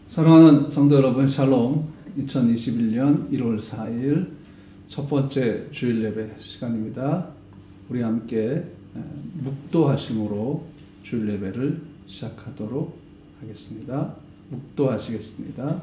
사랑하는 성도 여러분, 샬롬. 2021년 1월 4일 첫 번째 주일 예배 시간입니다. 우리 함께 묵도하심으로 주일 예배를 시작하도록 하겠습니다. 묵도하시겠습니다.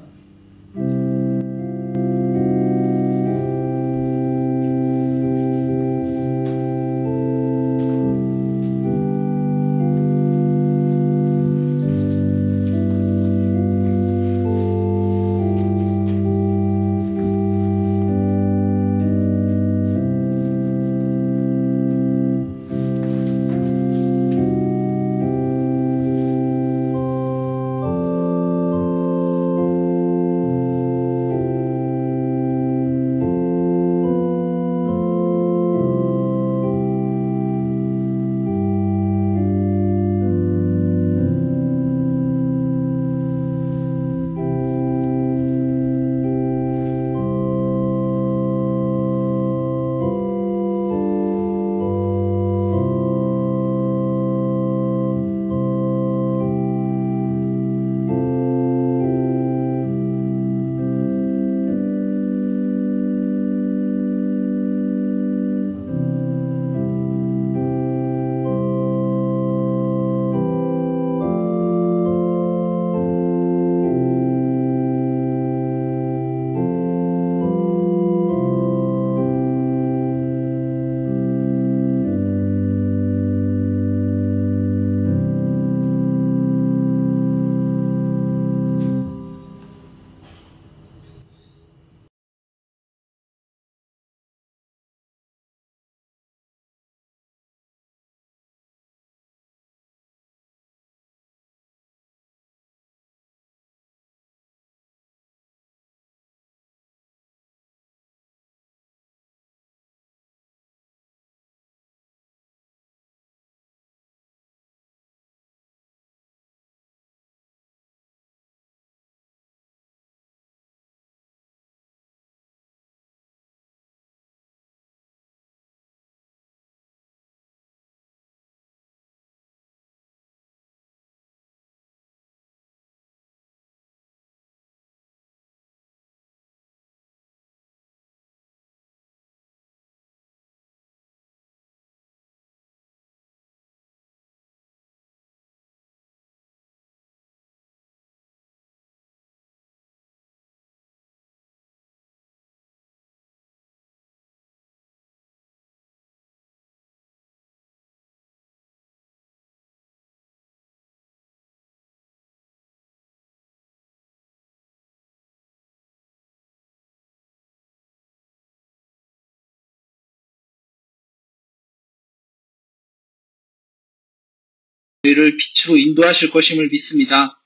저희를 빛으로 인도하실 것임을 믿습니다.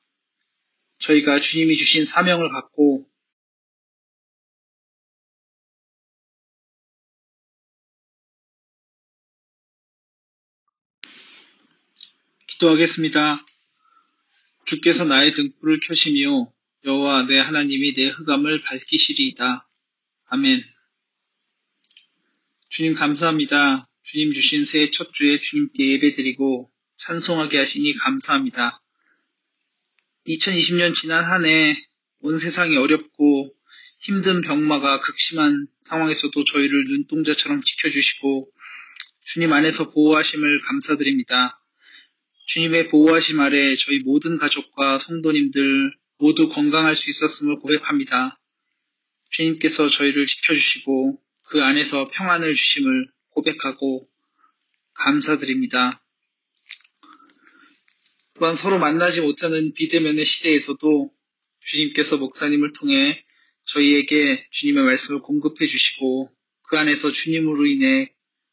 저희가 주님이 주신 사명을 갖고 기도하겠습니다. 주께서 나의 등불을 켜시며 여호와 내 하나님이 내 흑암을 밝히시리이다. 아멘. 주님 감사합니다. 주님 주신 새해 첫 주에 주님께 예배드리고 찬송하게 하시니 감사합니다. 2020년 지난 한 해 온 세상이 어렵고 힘든 병마가 극심한 상황에서도 저희를 눈동자처럼 지켜주시고 주님 안에서 보호하심을 감사드립니다. 주님의 보호하심 아래 저희 모든 가족과 성도님들 모두 건강할 수 있었음을 고백합니다. 주님께서 저희를 지켜주시고 그 안에서 평안을 주심을 고백하고 감사드립니다. 또한 서로 만나지 못하는 비대면의 시대에서도 주님께서 목사님을 통해 저희에게 주님의 말씀을 공급해 주시고 그 안에서 주님으로 인해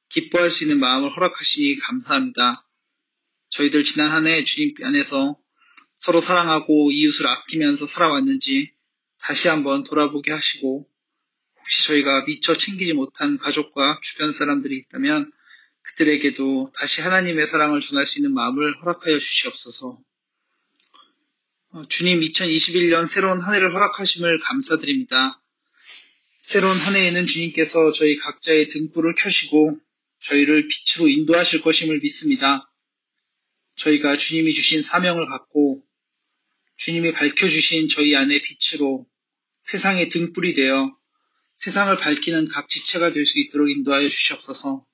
기뻐할 수 있는 마음을 허락하시니 감사합니다. 저희들 지난 한 해 주님 안에서 서로 사랑하고 이웃을 아끼면서 살아왔는지 다시 한번 돌아보게 하시고 혹시 저희가 미처 챙기지 못한 가족과 주변 사람들이 있다면 그들에게도 다시 하나님의 사랑을 전할 수 있는 마음을 허락하여 주시옵소서. 주님 2021년 새로운 한 해를 허락하심을 감사드립니다. 새로운 한 해에는 주님께서 저희 각자의 등불을 켜시고 저희를 빛으로 인도하실 것임을 믿습니다. 저희가 주님이 주신 사명을 갖고 주님이 밝혀주신 저희 안의 빛으로 세상의 등불이 되어 세상을 밝히는 각 지체가 될 수 있도록 인도하여 주시옵소서.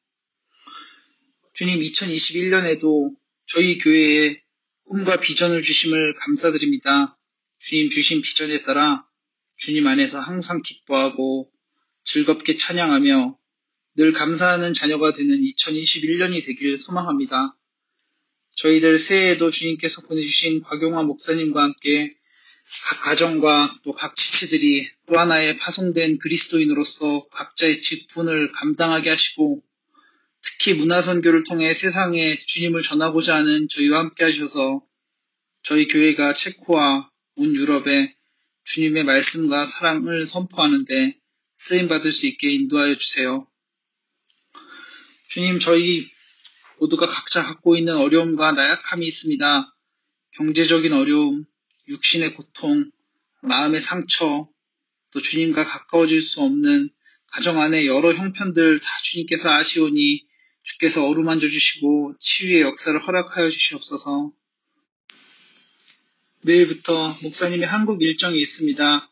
주님, 2021년에도 저희 교회에 꿈과 비전을 주심을 감사드립니다. 주님 주신 비전에 따라 주님 안에서 항상 기뻐하고 즐겁게 찬양하며 늘 감사하는 자녀가 되는 2021년이 되길 소망합니다. 저희들 새해에도 주님께서 보내주신 곽용화 목사님과 함께 각 가정과 또 각 지체들이 또 하나의 파송된 그리스도인으로서 각자의 직분을 감당하게 하시고 특히 문화선교를 통해 세상에 주님을 전하고자 하는 저희와 함께 하셔서 저희 교회가 체코와 온 유럽에 주님의 말씀과 사랑을 선포하는데 쓰임받을 수 있게 인도하여 주세요. 주님, 저희 모두가 각자 갖고 있는 어려움과 나약함이 있습니다. 경제적인 어려움, 육신의 고통, 마음의 상처, 또 주님과 가까워질 수 없는 가정 안의 여러 형편들 다 주님께서 아시오니 주께서 어루만져 주시고 치유의 역사를 허락하여 주시옵소서. 내일부터 목사님의 한국 일정이 있습니다.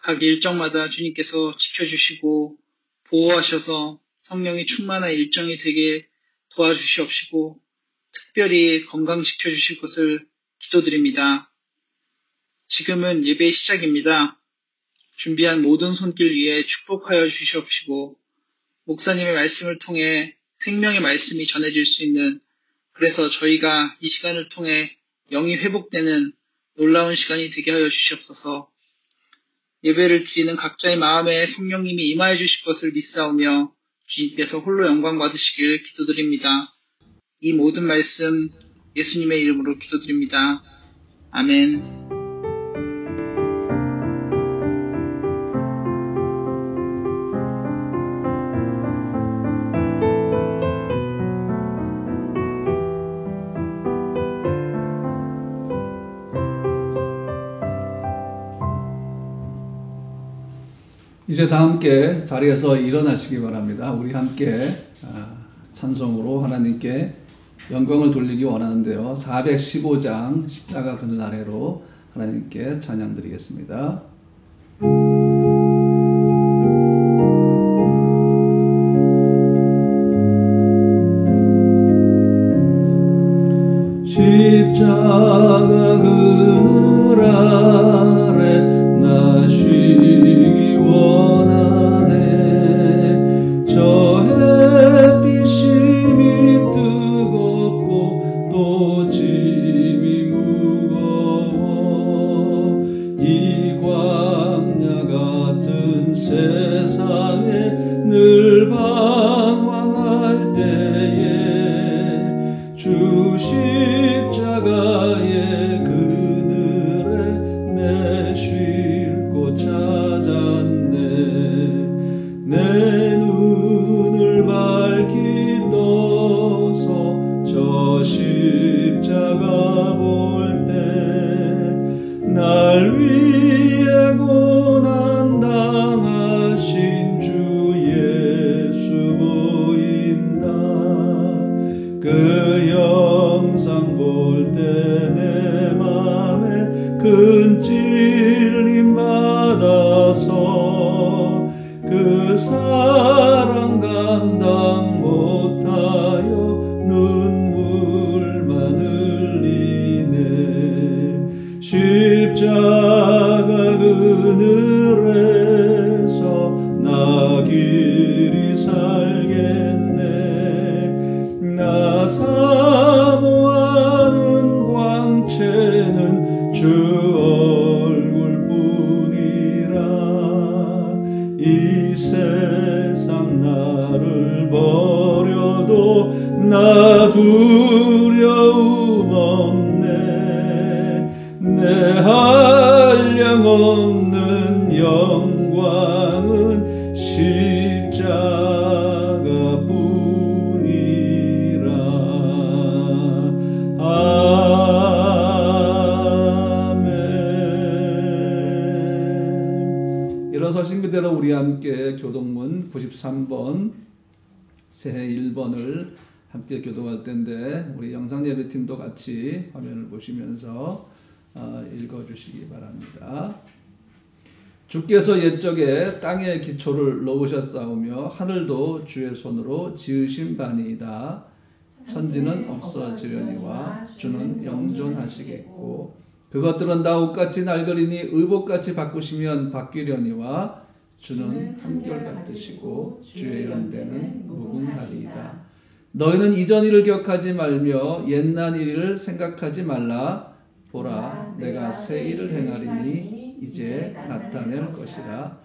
각 일정마다 주님께서 지켜주시고 보호하셔서 성령이 충만한 일정이 되게 도와주시옵시고 특별히 건강시켜 주실 것을 기도드립니다. 지금은 예배 시작입니다. 준비한 모든 손길 위에 축복하여 주시옵시고 목사님의 말씀을 통해 생명의 말씀이 전해질 수 있는, 그래서 저희가 이 시간을 통해 영이 회복되는 놀라운 시간이 되게 하여 주시옵소서. 예배를 드리는 각자의 마음에 성령님이 임하여 주실 것을 믿사오며 주님께서 홀로 영광 받으시길 기도드립니다. 이 모든 말씀 예수님의 이름으로 기도드립니다. 아멘. 이제 다 함께 자리에서 일어나시기 바랍니다. 우리 함께 찬송으로 하나님께 영광을 돌리기 원하는데요. 415장 십자가 그늘 아래로 하나님께 찬양 드리겠습니다. 십자가 그늘 아래 나 쉬기 원하네. 저 햇빛이 뜨겁고 또 짐이 무거워 이 광야 같은 세상에 늘 방황할 때에 주 십자가의 그늘에 내 쉴 곳 찾았네. 내 눈을 밝히 떠서 저 십자가 볼 때 날 위해 고난 당하신 주 예수 보인다. 그 영상 볼 때 내 맘에 큰 찔림 받아서 그 사랑 감당 못하여 눈물만 흘리네. 십자가 그늘에서 나 길이 살겠네. 나 사모하는 광채는 주 얼굴뿐이라. 이 세상 나를 버려도 나 두려움 없네. 내 한량 없는 영광은 십자가 뿐이라. 아멘. 일어서신 그대로 우리 함께 교동문 93번 새해 1번을 함께 교동할 텐데 우리 영상예배팀도 같이 화면을 보시면서 읽어주시기 바랍니다. 주께서 옛적에 땅에 기초를 놓으셨사오며 하늘도 주의 손으로 지으신 바니이다. 천지는 없어지려니와 주는 영존하시겠고 그것들은 다 옷같이 낡으리니 의복같이 바꾸시면 바뀌려니와 주는 한결같으시고 주의 연대는 무궁하리이다. 너희는 이전 일을 기억하지 말며 옛날 일을 생각하지 말라. 보라 내가 새 일을 행하리니 이제 나타낼 것이라.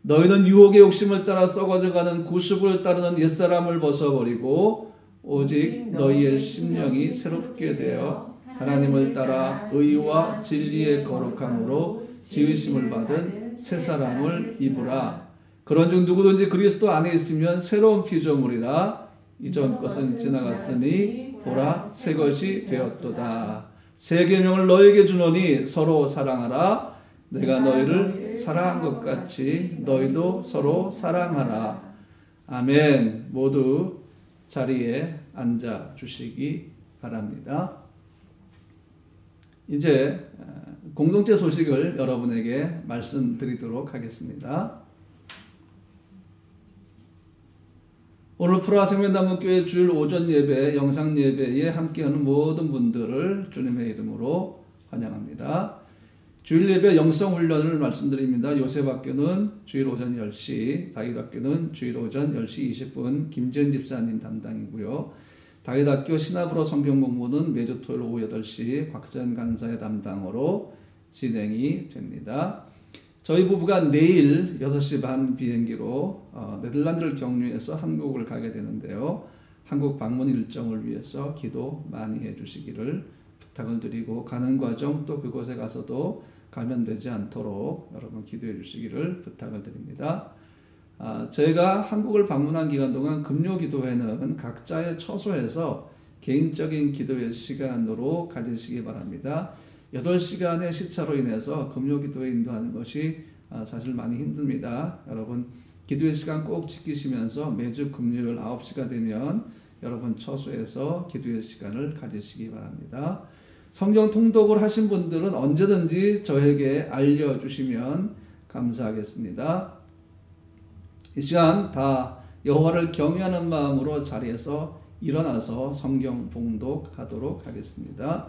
너희는 유혹의 욕심을 따라 썩어져가는 구습을 따르는 옛사람을 벗어버리고 오직 너희의 심령이 새롭게 되어 하나님을 따라 의와 진리의 거룩함으로 지으심을 받은 새 사람을 입으라. 그런즉 누구든지 그리스도 안에 있으면 새로운 피조물이라. 이전 것은 지나갔으니 보라 새 것이 되었도다. 새 계명을 너희에게 주노니 서로 사랑하라. 내가 너희를 사랑한 것 같이 너희도 서로 사랑하라. 아멘. 모두 자리에 앉아 주시기 바랍니다. 이제 공동체 소식을 여러분에게 말씀드리도록 하겠습니다. 오늘 프라생명담문교회 주일 오전 예배, 영상 예배에 함께하는 모든 분들을 주님의 이름으로 환영합니다. 주일 예배 영성훈련을 말씀드립니다. 요셉학교는 주일 오전 10시, 다윗학교는 주일 오전 10시 20분 김재현 집사님 담당이고요. 다윗학교 신압으로 성경공부는 매주 토요일 오후 8시 곽선 간사의 담당으로 진행이 됩니다. 저희 부부가 내일 6시 반 비행기로 네덜란드를 경유해서 한국을 가게 되는데요. 한국 방문 일정을 위해서 기도 많이 해주시기를 부탁을 드리고 가는 과정 또 그곳에 가서도 감염되지 않도록 여러분 기도해 주시기를 부탁을 드립니다. 제가 한국을 방문한 기간 동안 금요기도회는 각자의 처소에서 개인적인 기도의 시간으로 가지시기 바랍니다. 8시간의 시차로 인해서 금요기도회 인도하는 것이 사실 많이 힘듭니다. 여러분 기도의 시간 꼭 지키시면서 매주 금요일 9시가 되면 여러분 처소에서 기도의 시간을 가지시기 바랍니다. 성경 통독을 하신 분들은 언제든지 저에게 알려주시면 감사하겠습니다. 이 시간 다 여호와를 경외하는 마음으로 자리에서 일어나서 성경 봉독하도록 하겠습니다.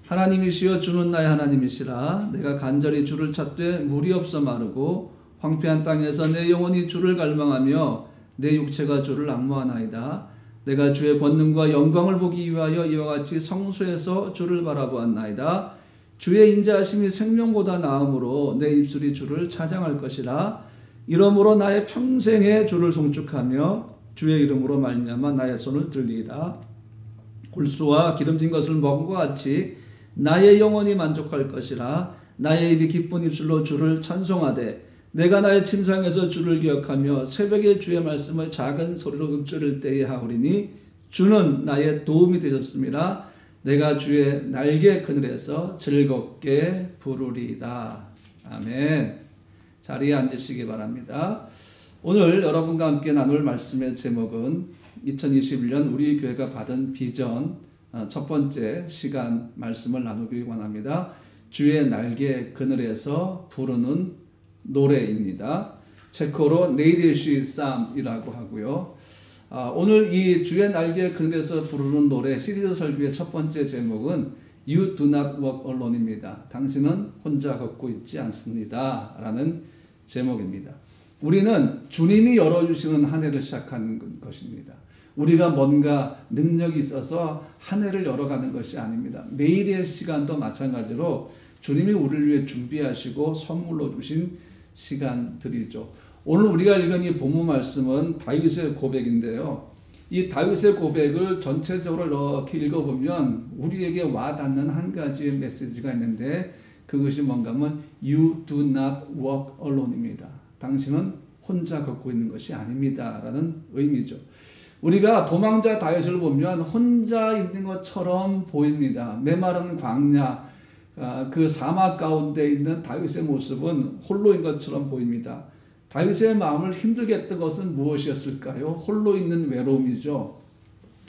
하나님이시여 주는 나의 하나님이시라. 내가 간절히 주를 찾되 물이 없어 마르고 황폐한 땅에서 내 영혼이 주를 갈망하며 내 육체가 주를 앙모하나이다. 내가 주의 권능과 영광을 보기 위하여 이와 같이 성소에서 주를 바라보았나이다. 주의 인자하심이 생명보다 나음으로 내 입술이 주를 찬양할 것이라. 이러므로 나의 평생에 주를 송축하며 주의 이름으로 말미암아 나의 손을 들리이다. 굴수와 기름진 것을 먹은 것 같이 나의 영혼이 만족할 것이라. 나의 입이 기쁜 입술로 주를 찬송하되 내가 나의 침상에서 주를 기억하며 새벽에 주의 말씀을 작은 소리로 읊조릴 때에 하오리니 주는 나의 도움이 되셨음이라. 내가 주의 날개 그늘에서 즐겁게 부르리이다. 아멘. 자리에 앉으시기 바랍니다. 오늘 여러분과 함께 나눌 말씀의 제목은 2021년 우리 교회가 받은 비전 첫 번째 시간 말씀을 나누기 원합니다. 주의 날개 그늘에서 부르는 노래입니다. 체코로 네이데시 쌈이라고 하고요. 오늘 이 주의 날개 그늘에서 부르는 노래 시리즈 설교의 첫 번째 제목은 You do not walk alone입니다. 당신은 혼자 걷고 있지 않습니다. 라는 제목입니다. 우리는 주님이 열어주시는 한 해를 시작하는 것입니다. 우리가 뭔가 능력이 있어서 한 해를 열어가는 것이 아닙니다. 매일의 시간도 마찬가지로 주님이 우리를 위해 준비하시고 선물로 주신 시간들이죠. 오늘 우리가 읽은 이 본문 말씀은 다윗의 고백인데요. 이 다윗의 고백을 전체적으로 이렇게 읽어보면 우리에게 와닿는 한 가지의 메시지가 있는데 그것이 뭔가 하면 You do not walk alone입니다. 당신은 혼자 걷고 있는 것이 아닙니다. 라는 의미죠. 우리가 도망자 다윗을 보면 혼자 있는 것처럼 보입니다. 메마른 광야, 그 사막 가운데 있는 다윗의 모습은 홀로인 것처럼 보입니다. 다윗의 마음을 힘들게 했던 것은 무엇이었을까요? 홀로 있는 외로움이죠.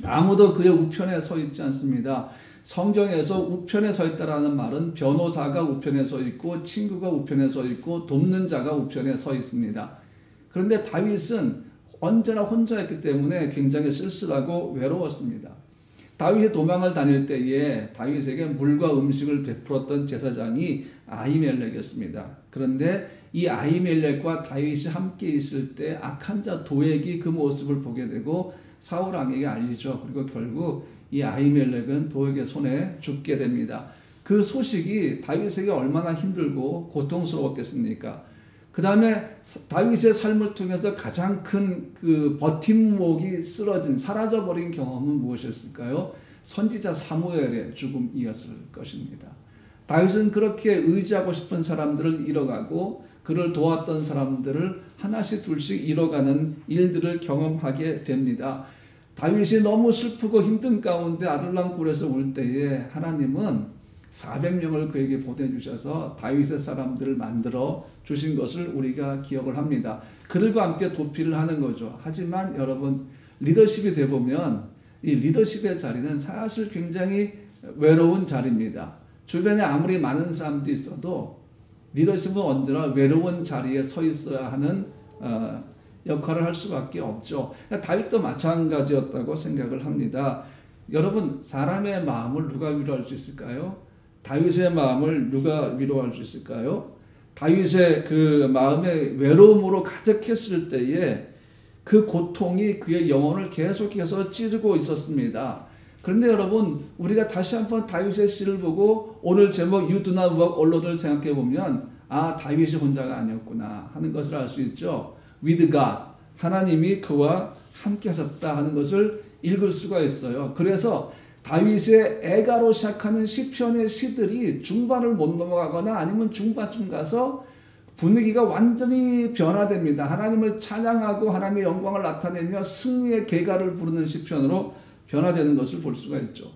아무도 그의 우편에 서 있지 않습니다. 성경에서 우편에 서 있다라는 말은 변호사가 우편에 서 있고 친구가 우편에 서 있고 돕는 자가 우편에 서 있습니다. 그런데 다윗은 언제나 혼자였기 때문에 굉장히 쓸쓸하고 외로웠습니다. 다윗이 도망을 다닐 때에 다윗에게 물과 음식을 베풀었던 제사장이 아히멜렉이었습니다. 그런데 이 아히멜렉과 다윗이 함께 있을 때 악한 자 도액이 그 모습을 보게 되고 사울 왕에게 알리죠. 그리고 결국 이 아히멜렉은 도액의 손에 죽게 됩니다. 그 소식이 다윗에게 얼마나 힘들고 고통스러웠겠습니까? 그 다음에 다윗의 삶을 통해서 가장 큰 그 버팀목이 쓰러진 사라져버린 경험은 무엇이었을까요? 선지자 사무엘의 죽음이었을 것입니다. 다윗은 그렇게 의지하고 싶은 사람들을 잃어가고 그를 도왔던 사람들을 하나씩 둘씩 잃어가는 일들을 경험하게 됩니다. 다윗이 너무 슬프고 힘든 가운데 아둘람 굴에서 울 때에 하나님은 400명을 그에게 보내주셔서 다윗의 사람들을 만들어 주신 것을 우리가 기억을 합니다. 그들과 함께 도피를 하는 거죠. 하지만 여러분 리더십이 되보면 이 리더십의 자리는 사실 굉장히 외로운 자리입니다. 주변에 아무리 많은 사람들이 있어도 리더십은 언제나 외로운 자리에 서 있어야 하는 역할을 할 수밖에 없죠. 다윗도 마찬가지였다고 생각을 합니다. 여러분 사람의 마음을 누가 위로할 수 있을까요? 다윗의 마음을 누가 위로할 수 있을까요? 다윗의 그 마음의 외로움으로 가득했을 때에 그 고통이 그의 영혼을 계속해서 찌르고 있었습니다. 그런데 여러분 우리가 다시 한번 다윗의 시를 보고 오늘 제목 You do not walk alone을 생각해 보면 아 다윗이 혼자가 아니었구나 하는 것을 알 수 있죠. With God 하나님이 그와 함께 하셨다 하는 것을 읽을 수가 있어요. 그래서 다윗의 애가로 시작하는 시편의 시들이 중반을 못 넘어가거나 아니면 중반쯤 가서 분위기가 완전히 변화됩니다. 하나님을 찬양하고 하나님의 영광을 나타내며 승리의 계가를 부르는 시편으로 변화되는 것을 볼 수가 있죠.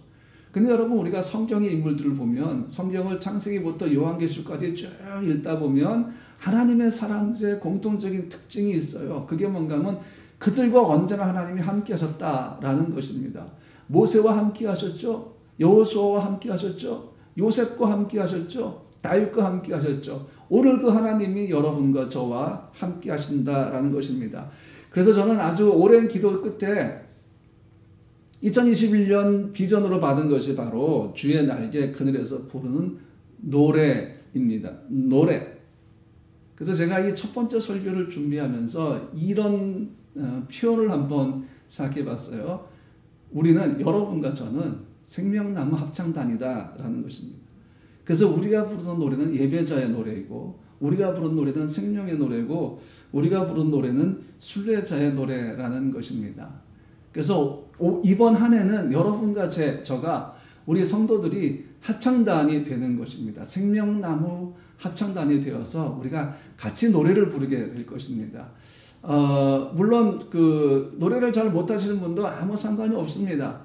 근데 여러분 우리가 성경의 인물들을 보면 성경을 창세기부터 요한계시록까지 쭉 읽다 보면 하나님의 사람들의 공통적인 특징이 있어요. 그게 뭔가 하면 그들과 언제나 하나님이 함께 하셨다라는 것입니다. 모세와 함께 하셨죠. 여호수아와 함께 하셨죠. 요셉과 함께 하셨죠. 다윗과 함께 하셨죠. 오늘 그 하나님이 여러분과 저와 함께 하신다라는 것입니다. 그래서 저는 아주 오랜 기도 끝에 2021년 비전으로 받은 것이 바로 주의 날개 그늘에서 부르는 노래입니다. 노래. 그래서 제가 이 첫 번째 설교를 준비하면서 이런 표현을 한번 생각해 봤어요. 우리는 여러분과 저는 생명나무 합창단이다라는 것입니다. 그래서 우리가 부르는 노래는 예배자의 노래이고 우리가 부르는 노래는 생명의 노래고 우리가 부르는 노래는 순례자의 노래라는 것입니다. 그래서 이번 한 해는 여러분과 저가 우리 성도들이 합창단이 되는 것입니다. 생명나무 합창단이 되어서 우리가 같이 노래를 부르게 될 것입니다. 물론 그 노래를 잘 못하시는 분도 아무 상관이 없습니다.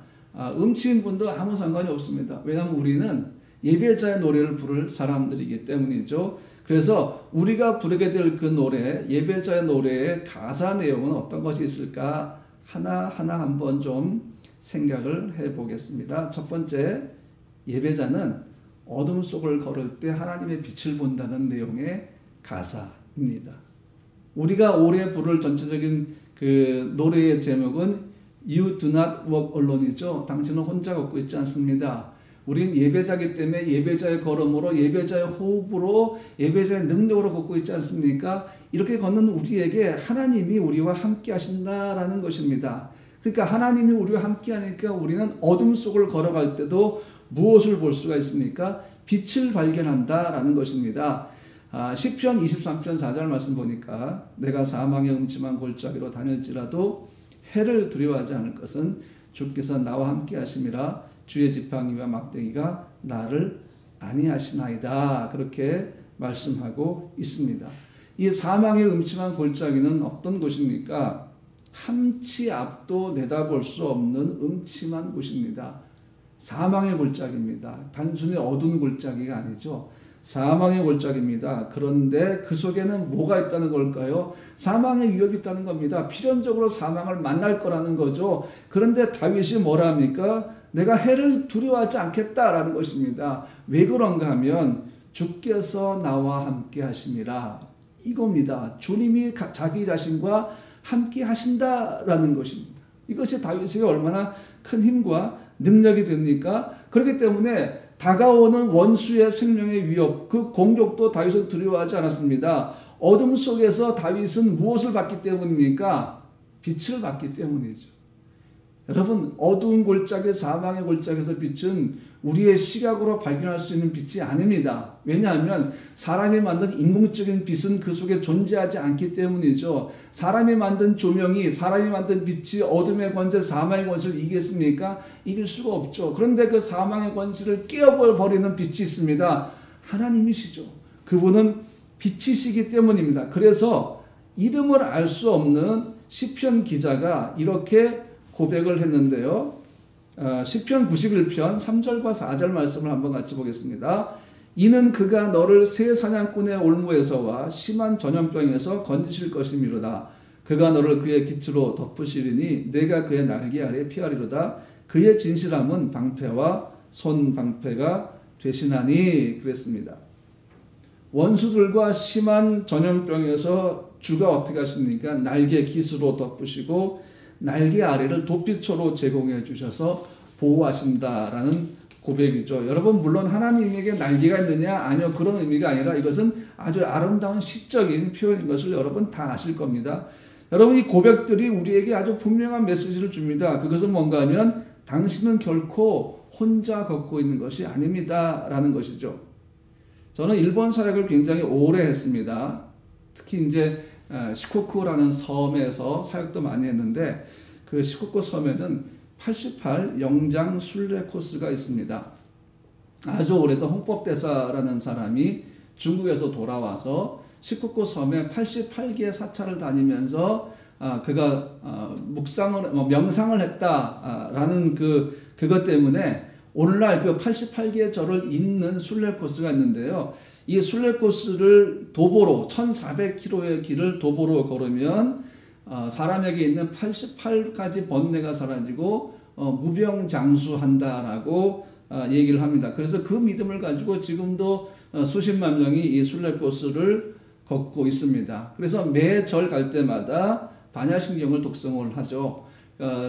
음치인 분도 아무 상관이 없습니다. 왜냐하면 우리는 예배자의 노래를 부를 사람들이기 때문이죠. 그래서 우리가 부르게 될 그 노래, 예배자의 노래의 가사 내용은 어떤 것이 있을까 하나하나 한번 좀 생각을 해보겠습니다. 첫 번째, 예배자는 어둠 속을 걸을 때 하나님의 빛을 본다는 내용의 가사입니다. 우리가 올해 부를 전체적인 그 노래의 제목은 You do not walk alone이죠. 당신은 혼자 걷고 있지 않습니다. 우린 예배자이기 때문에 예배자의 걸음으로 예배자의 호흡으로 예배자의 능력으로 걷고 있지 않습니까? 이렇게 걷는 우리에게 하나님이 우리와 함께 하신다라는 것입니다. 그러니까 하나님이 우리와 함께 하니까 우리는 어둠 속을 걸어갈 때도 무엇을 볼 수가 있습니까? 빛을 발견한다라는 것입니다. 시편 23편 4절 말씀 보니까 내가 사망의 음침한 골짜기로 다닐지라도 해를 두려워하지 않을 것은 주께서 나와 함께 하심이라 주의 지팡이와 막대기가 나를 안위하시나이다. 그렇게 말씀하고 있습니다. 이 사망의 음침한 골짜기는 어떤 곳입니까? 한치 앞도 내다볼 수 없는 음침한 곳입니다. 사망의 골짜기입니다. 단순히 어두운 골짜기가 아니죠. 사망의 골짜기입니다. 그런데 그 속에는 뭐가 있다는 걸까요? 사망의 위협이 있다는 겁니다. 필연적으로 사망을 만날 거라는 거죠. 그런데 다윗이 뭐라 합니까? 내가 해를 두려워하지 않겠다라는 것입니다. 왜 그런가 하면 주께서 나와 함께 하심이라 이겁니다. 주님이 자기 자신과 함께 하신다라는 것입니다. 이것이 다윗에게 얼마나 큰 힘과 능력이 됩니까? 그렇기 때문에 다가오는 원수의 생명의 위협, 그 공격도 다윗은 두려워하지 않았습니다. 어둠 속에서 다윗은 무엇을 봤기 때문입니까? 빛을 봤기 때문이죠. 여러분, 어두운 골짜기, 사망의 골짜기에서 빛은 우리의 시각으로 발견할 수 있는 빛이 아닙니다. 왜냐하면 사람이 만든 인공적인 빛은 그 속에 존재하지 않기 때문이죠. 사람이 만든 조명이, 사람이 만든 빛이 어둠의 권세, 사망의 권세를 이기겠습니까? 이길 수가 없죠. 그런데 그 사망의 권세를 깨어버리는 빛이 있습니다. 하나님이시죠. 그분은 빛이시기 때문입니다. 그래서 이름을 알 수 없는 시편 기자가 이렇게 고백을 했는데요. 시편 91편 3절과 4절 말씀을 한번 같이 보겠습니다. 이는 그가 너를 새 사냥꾼의 올무에서와 심한 전염병에서 건지실 것이미로다. 그가 너를 그의 깃으로 덮으시리니 내가 그의 날개 아래 피하리로다. 그의 진실함은 방패와 손방패가 되시나니 그랬습니다. 원수들과 심한 전염병에서 주가 어떻게 하십니까? 날개 깃으로 덮으시고 날개 아래를 도피처로 제공해 주셔서 보호하신다라는 고백이죠. 여러분, 물론 하나님에게 날개가 있느냐? 아니요, 그런 의미가 아니라 이것은 아주 아름다운 시적인 표현인 것을 여러분 다 아실 겁니다. 여러분, 이 고백들이 우리에게 아주 분명한 메시지를 줍니다. 그것은 뭔가 하면 당신은 결코 혼자 걷고 있는 것이 아닙니다 라는 것이죠. 저는 일본 사역을 굉장히 오래 했습니다. 특히 이제 시코쿠라는 섬에서 사역도 많이 했는데 그 시코쿠 섬에는 88 영장 순례 코스가 있습니다. 아주 오래된 홍법대사라는 사람이 중국에서 돌아와서 시코쿠 섬에 88개의 사찰을 다니면서 그가 명상을 했다라는 그것 때문에 오늘날 그 88개의 절을 잇는 순례 코스가 있는데요. 이 순례 코스를 도보로 1400km의 길을 도보로 걸으면 사람에게 있는 88가지 번뇌가 사라지고 무병장수한다라고 얘기를 합니다. 그래서 그 믿음을 가지고 지금도 수십만 명이 이 순례 코스를 걷고 있습니다. 그래서 매 절 갈 때마다 반야신경을 독송을 하죠.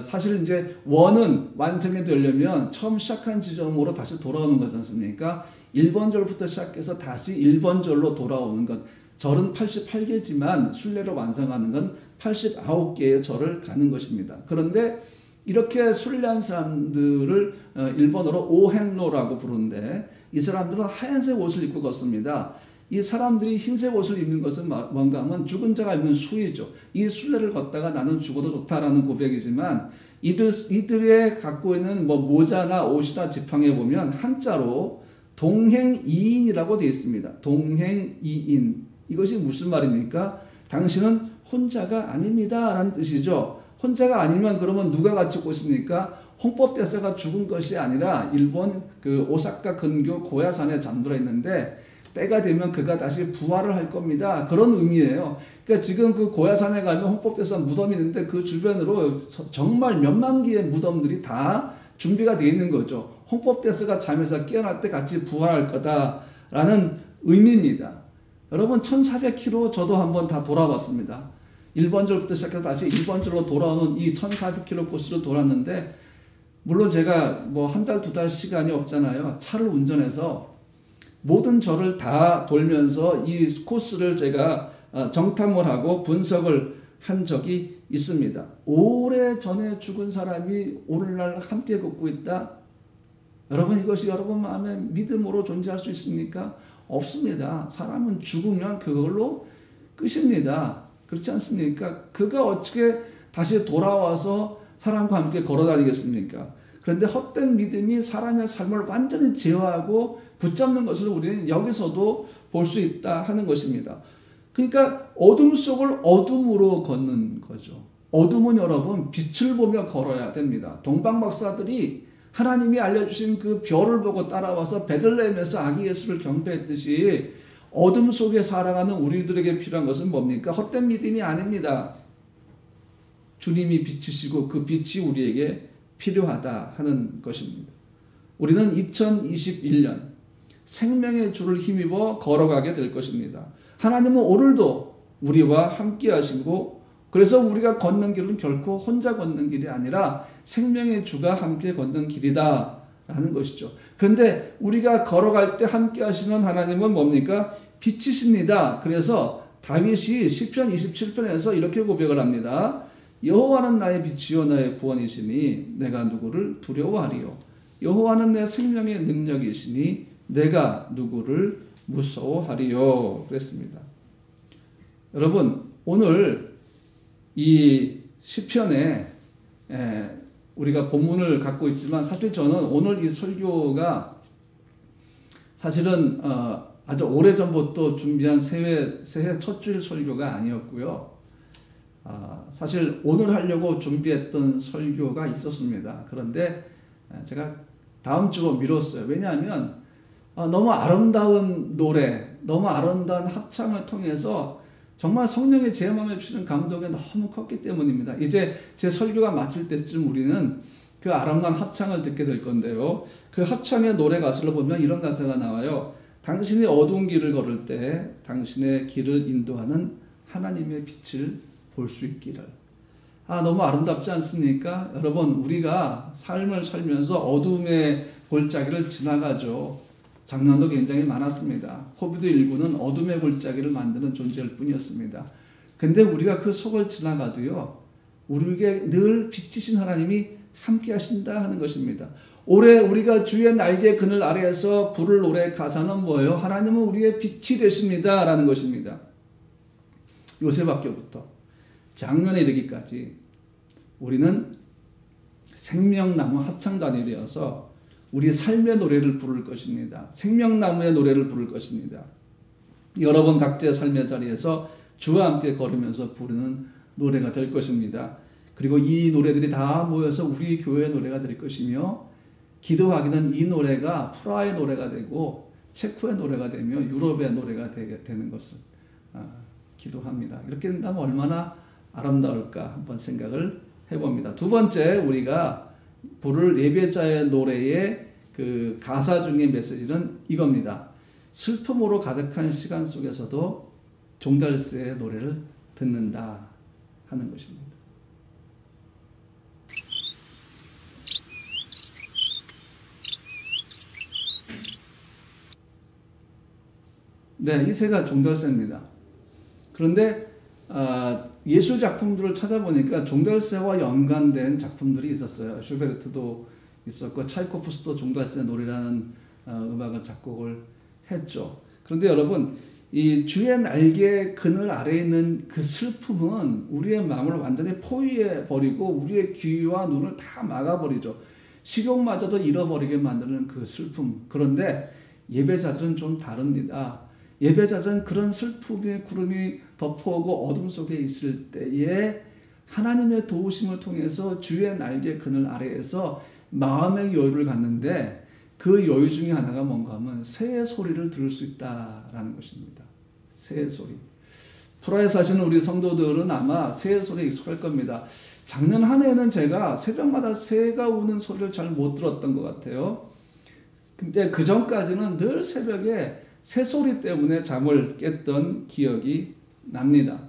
사실 이제 원은 완성이 되려면 처음 시작한 지점으로 다시 돌아오는 거지 않습니까? 1번 절부터 시작해서 다시 1번 절로 돌아오는 것. 절은 88개지만 순례로 완성하는 건 89개의 절을 가는 것입니다. 그런데 이렇게 순례한 사람들을 일본어로 오헨로라고 부르는데 이 사람들은 하얀색 옷을 입고 걷습니다. 이 사람들이 흰색 옷을 입는 것은 뭔가 하면 죽은 자가 입는 수의죠. 이 순례를 걷다가 나는 죽어도 좋다라는 고백이지만 이들의 갖고 있는 모자나 옷이나 지팡이에 보면 한자로 동행이인이라고 되어 있습니다. 동행이인. 이것이 무슨 말입니까? 당신은 혼자가 아닙니다 라는 뜻이죠. 혼자가 아니면 그러면 누가 같이 오십니까? 홍법대사가 죽은 것이 아니라 일본 그 오사카 근교 고야산에 잠들어 있는데 때가 되면 그가 다시 부활을 할 겁니다. 그런 의미예요. 그러니까 지금 그 고야산에 가면 홍법대사 무덤이 있는데 그 주변으로 정말 몇만 개의 무덤들이 다 준비가 되어 있는 거죠. 홍법대사가 잠에서 깨어날 때 같이 부활할 거다라는 의미입니다. 여러분 1400km 저도 한번 다 돌아봤습니다. 1번절부터 시작해서 다시 1번절로 돌아오는 이 1400km 코스를 돌았는데 물론 제가 한 달, 두 달 시간이 없잖아요. 차를 운전해서 모든 절을 다 돌면서 이 코스를 제가 정탐을 하고 분석을 한 적이 있습니다. 오래전에 죽은 사람이 오늘날 함께 걷고 있다? 여러분 이것이 여러분 마음에 믿음으로 존재할 수 있습니까? 없습니다. 사람은 죽으면 그걸로 끝입니다. 그렇지 않습니까? 그가 어떻게 다시 돌아와서 사람과 함께 걸어다니겠습니까? 그런데 헛된 믿음이 사람의 삶을 완전히 제어하고 붙잡는 것을 우리는 여기서도 볼 수 있다 하는 것입니다. 그러니까 어둠 속을 어둠으로 걷는 거죠. 어둠은 여러분 빛을 보며 걸어야 됩니다. 동방 박사들이 하나님이 알려주신 그 별을 보고 따라와서 베들레헴에서 아기 예수를 경배했듯이 어둠 속에 살아가는 우리들에게 필요한 것은 뭡니까? 헛된 믿음이 아닙니다. 주님이 빛이시고 그 빛이 우리에게 필요하다 하는 것입니다. 우리는 2021년 생명의 주를 힘입어 걸어가게 될 것입니다. 하나님은 오늘도 우리와 함께 하시고 그래서 우리가 걷는 길은 결코 혼자 걷는 길이 아니라 생명의 주가 함께 걷는 길이다 라는 것이죠. 그런데 우리가 걸어갈 때 함께 하시는 하나님은 뭡니까? 빛이십니다. 그래서 다윗이 시편 27편에서 이렇게 고백을 합니다. 여호와는 나의 빛이요 나의 구원이시니 내가 누구를 두려워하리요. 여호와는 내 생명의 능력이시니 내가 누구를 무서워하리요. 그랬습니다. 여러분 오늘 이 시편에 우리가 본문을 갖고 있지만 사실 저는 오늘 이 설교가 사실은 아주 오래전부터 준비한 새해 첫 주일 설교가 아니었고요. 사실 오늘 하려고 준비했던 설교가 있었습니다. 그런데 제가 다음 주로 미뤘어요. 왜냐하면 너무 아름다운 노래, 너무 아름다운 합창을 통해서 정말 성령이 제 마음에 주시는 감동이 너무 컸기 때문입니다. 이제 제 설교가 마칠 때쯤 우리는 그 아름다운 합창을 듣게 될 건데요. 그 합창의 노래 가사를 보면 이런 가사가 나와요. 당신이 어두운 길을 걸을 때 당신의 길을 인도하는 하나님의 빛을 볼 수 있기를. 너무 아름답지 않습니까? 여러분 우리가 삶을 살면서 어둠의 골짜기를 지나가죠. 장난도 굉장히 많았습니다. 호비도1구는 어둠의 골짜기를 만드는 존재일 뿐이었습니다. 근데 우리가 그 속을 지나가도요. 우리에게 늘 빛이신 하나님이 함께 하신다 하는 것입니다. 올해 우리가 주의 날개 그늘 아래에서 부를 노래 가사는 뭐예요? 하나님은 우리의 빛이 되십니다 라는 것입니다. 요셉학교부터 작년에 이르기까지 우리는 생명나무 합창단이 되어서 우리 삶의 노래를 부를 것입니다. 생명나무의 노래를 부를 것입니다. 여러분 각자의 삶의 자리에서 주와 함께 걸으면서 부르는 노래가 될 것입니다. 그리고 이 노래들이 다 모여서 우리 교회의 노래가 될 것이며 기도하기는 이 노래가 프라하의 노래가 되고 체코의 노래가 되며 유럽의 노래가 되는 것을 기도합니다. 이렇게 된다면 얼마나 아름다울까 한번 생각을 해봅니다. 두 번째 우리가 부를 예배자의 노래의 그 가사 중의 메시지는 이겁니다. 슬픔으로 가득한 시간 속에서도 종달새의 노래를 듣는다 하는 것입니다. 네, 이 새가 종달새입니다. 그런데 예술 작품들을 찾아보니까 종달새와 연관된 작품들이 있었어요. 슈베르트도 있었고 차이코프스도 종달새 놀이라는 음악을 작곡을 했죠. 그런데 여러분 이 주의 날개 그늘 아래에 있는 그 슬픔은 우리의 마음을 완전히 포위해 버리고 우리의 귀와 눈을 다 막아버리죠. 식욕마저도 잃어버리게 만드는 그 슬픔. 그런데 예배자들은 좀 다릅니다. 예배자들은 그런 슬픔의 구름이 덮어오고 어둠 속에 있을 때에 하나님의 도우심을 통해서 주의 날개 그늘 아래에서 마음의 여유를 갖는데 그 여유 중에 하나가 뭔가 하면 새의 소리를 들을 수 있다라는 것입니다. 새의 소리. 프라하에 사시는 우리 성도들은 아마 새의 소리에 익숙할 겁니다. 작년 한 해에는 제가 새벽마다 새가 우는 소리를 잘 못 들었던 것 같아요. 근데 그 전까지는 늘 새벽에 새소리 때문에 잠을 깼던 기억이 납니다.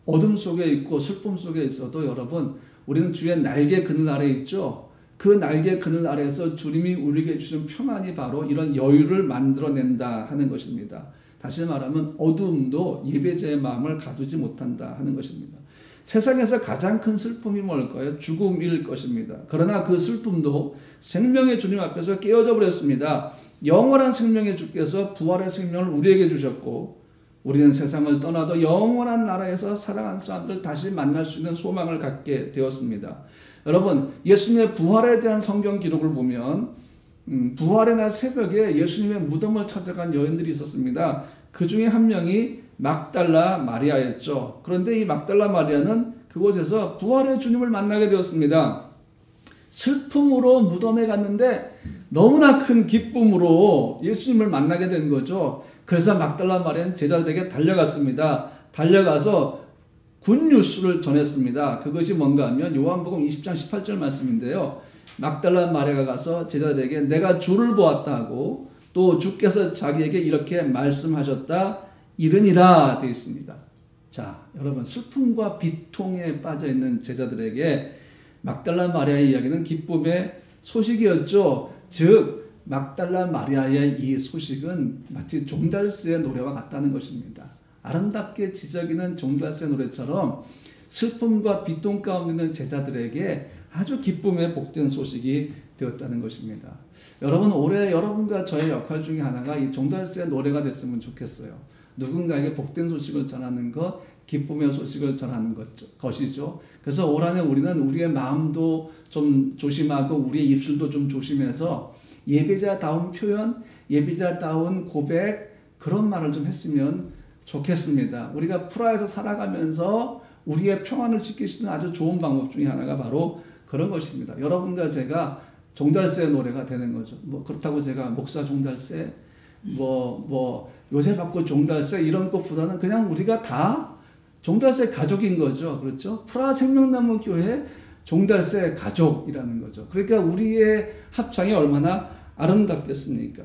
어둠 속에 있고 슬픔 속에 있어도 여러분 우리는 주의 날개 그늘 아래 있죠. 그 날개 그늘 아래에서 주님이 우리에게 주신 평안이 바로 이런 여유를 만들어낸다 하는 것입니다. 다시 말하면 어둠도 예배자의 마음을 가두지 못한다 하는 것입니다. 세상에서 가장 큰 슬픔이 뭘까요? 죽음일 것입니다. 그러나 그 슬픔도 생명의 주님 앞에서 깨어져 버렸습니다. 영원한 생명의 주께서 부활의 생명을 우리에게 주셨고 우리는 세상을 떠나도 영원한 나라에서 사랑하는 사람들 다시 만날 수 있는 소망을 갖게 되었습니다. 여러분 예수님의 부활에 대한 성경 기록을 보면 부활의 날 새벽에 예수님의 무덤을 찾아간 여인들이 있었습니다. 그 중에 한 명이 막달라 마리아였죠. 그런데 이 막달라 마리아는 그곳에서 부활의 주님을 만나게 되었습니다. 슬픔으로 무덤에 갔는데 너무나 큰 기쁨으로 예수님을 만나게 된 거죠. 그래서 막달라 마리아는 제자들에게 달려갔습니다. 달려가서 굿뉴스를 전했습니다. 그것이 뭔가 하면 요한복음 20장 18절 말씀인데요. 막달라 마리아가 가서 제자들에게 내가 주를 보았다고 또 주께서 자기에게 이렇게 말씀하셨다 이르니라 되어 있습니다. 자, 여러분 슬픔과 비통에 빠져있는 제자들에게 막달라 마리아의 이야기는 기쁨의 소식이었죠. 즉 막달라 마리아의 이 소식은 마치 종달새의 노래와 같다는 것입니다. 아름답게 지저귀는 종달새 노래처럼 슬픔과 비통 가운데 있는 제자들에게 아주 기쁨의 복된 소식이 되었다는 것입니다. 여러분 올해 여러분과 저의 역할 중에 하나가 이 종달새 노래가 됐으면 좋겠어요. 누군가에게 복된 소식을 전하는 것, 기쁨의 소식을 전하는 것이죠. 그래서 올 한해 우리는 우리의 마음도 좀 조심하고 우리의 입술도 좀 조심해서 예배자다운 표현, 예배자다운 고백 그런 말을 좀 했으면 좋겠습니다. 우리가 프라하에서 살아가면서 우리의 평안을 지킬 수 있는 아주 좋은 방법 중에 하나가 바로 그런 것입니다. 여러분과 제가 종달새 노래가 되는 거죠. 뭐 그렇다고 제가 목사 종달새, 요새 받고 종달새 이런 것보다는 그냥 우리가 다 종달새 가족인 거죠. 그렇죠? 프라하 생명나무 교회 종달새 가족이라는 거죠. 그러니까 우리의 합창이 얼마나 아름답겠습니까?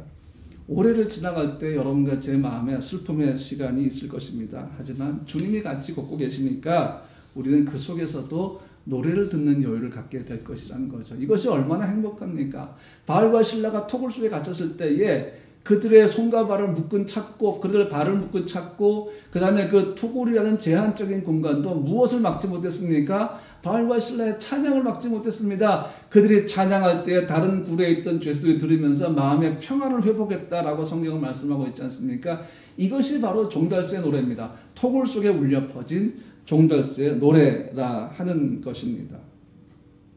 올해를 지나갈 때 여러분과 제 마음에 슬픔의 시간이 있을 것입니다. 하지만 주님이 같이 걷고 계시니까 우리는 그 속에서도 노래를 듣는 여유를 갖게 될 것이라는 거죠. 이것이 얼마나 행복합니까? 바알과 실라가 토굴 속에 갇혔을 때에 그들의 손과 발을 묶은 찾고 그들의 발을 묶은 찾고 그 다음에 그 토굴이라는 제한적인 공간도 무엇을 막지 못했습니까? 바알과 실라의 찬양을 막지 못했습니다. 그들이 찬양할 때 다른 굴에 있던 죄수들이 들으면서 마음의 평안을 회복했다라고 성경은 말씀하고 있지 않습니까? 이것이 바로 종달새 노래입니다. 토굴 속에 울려 퍼진 종달새 노래라 하는 것입니다.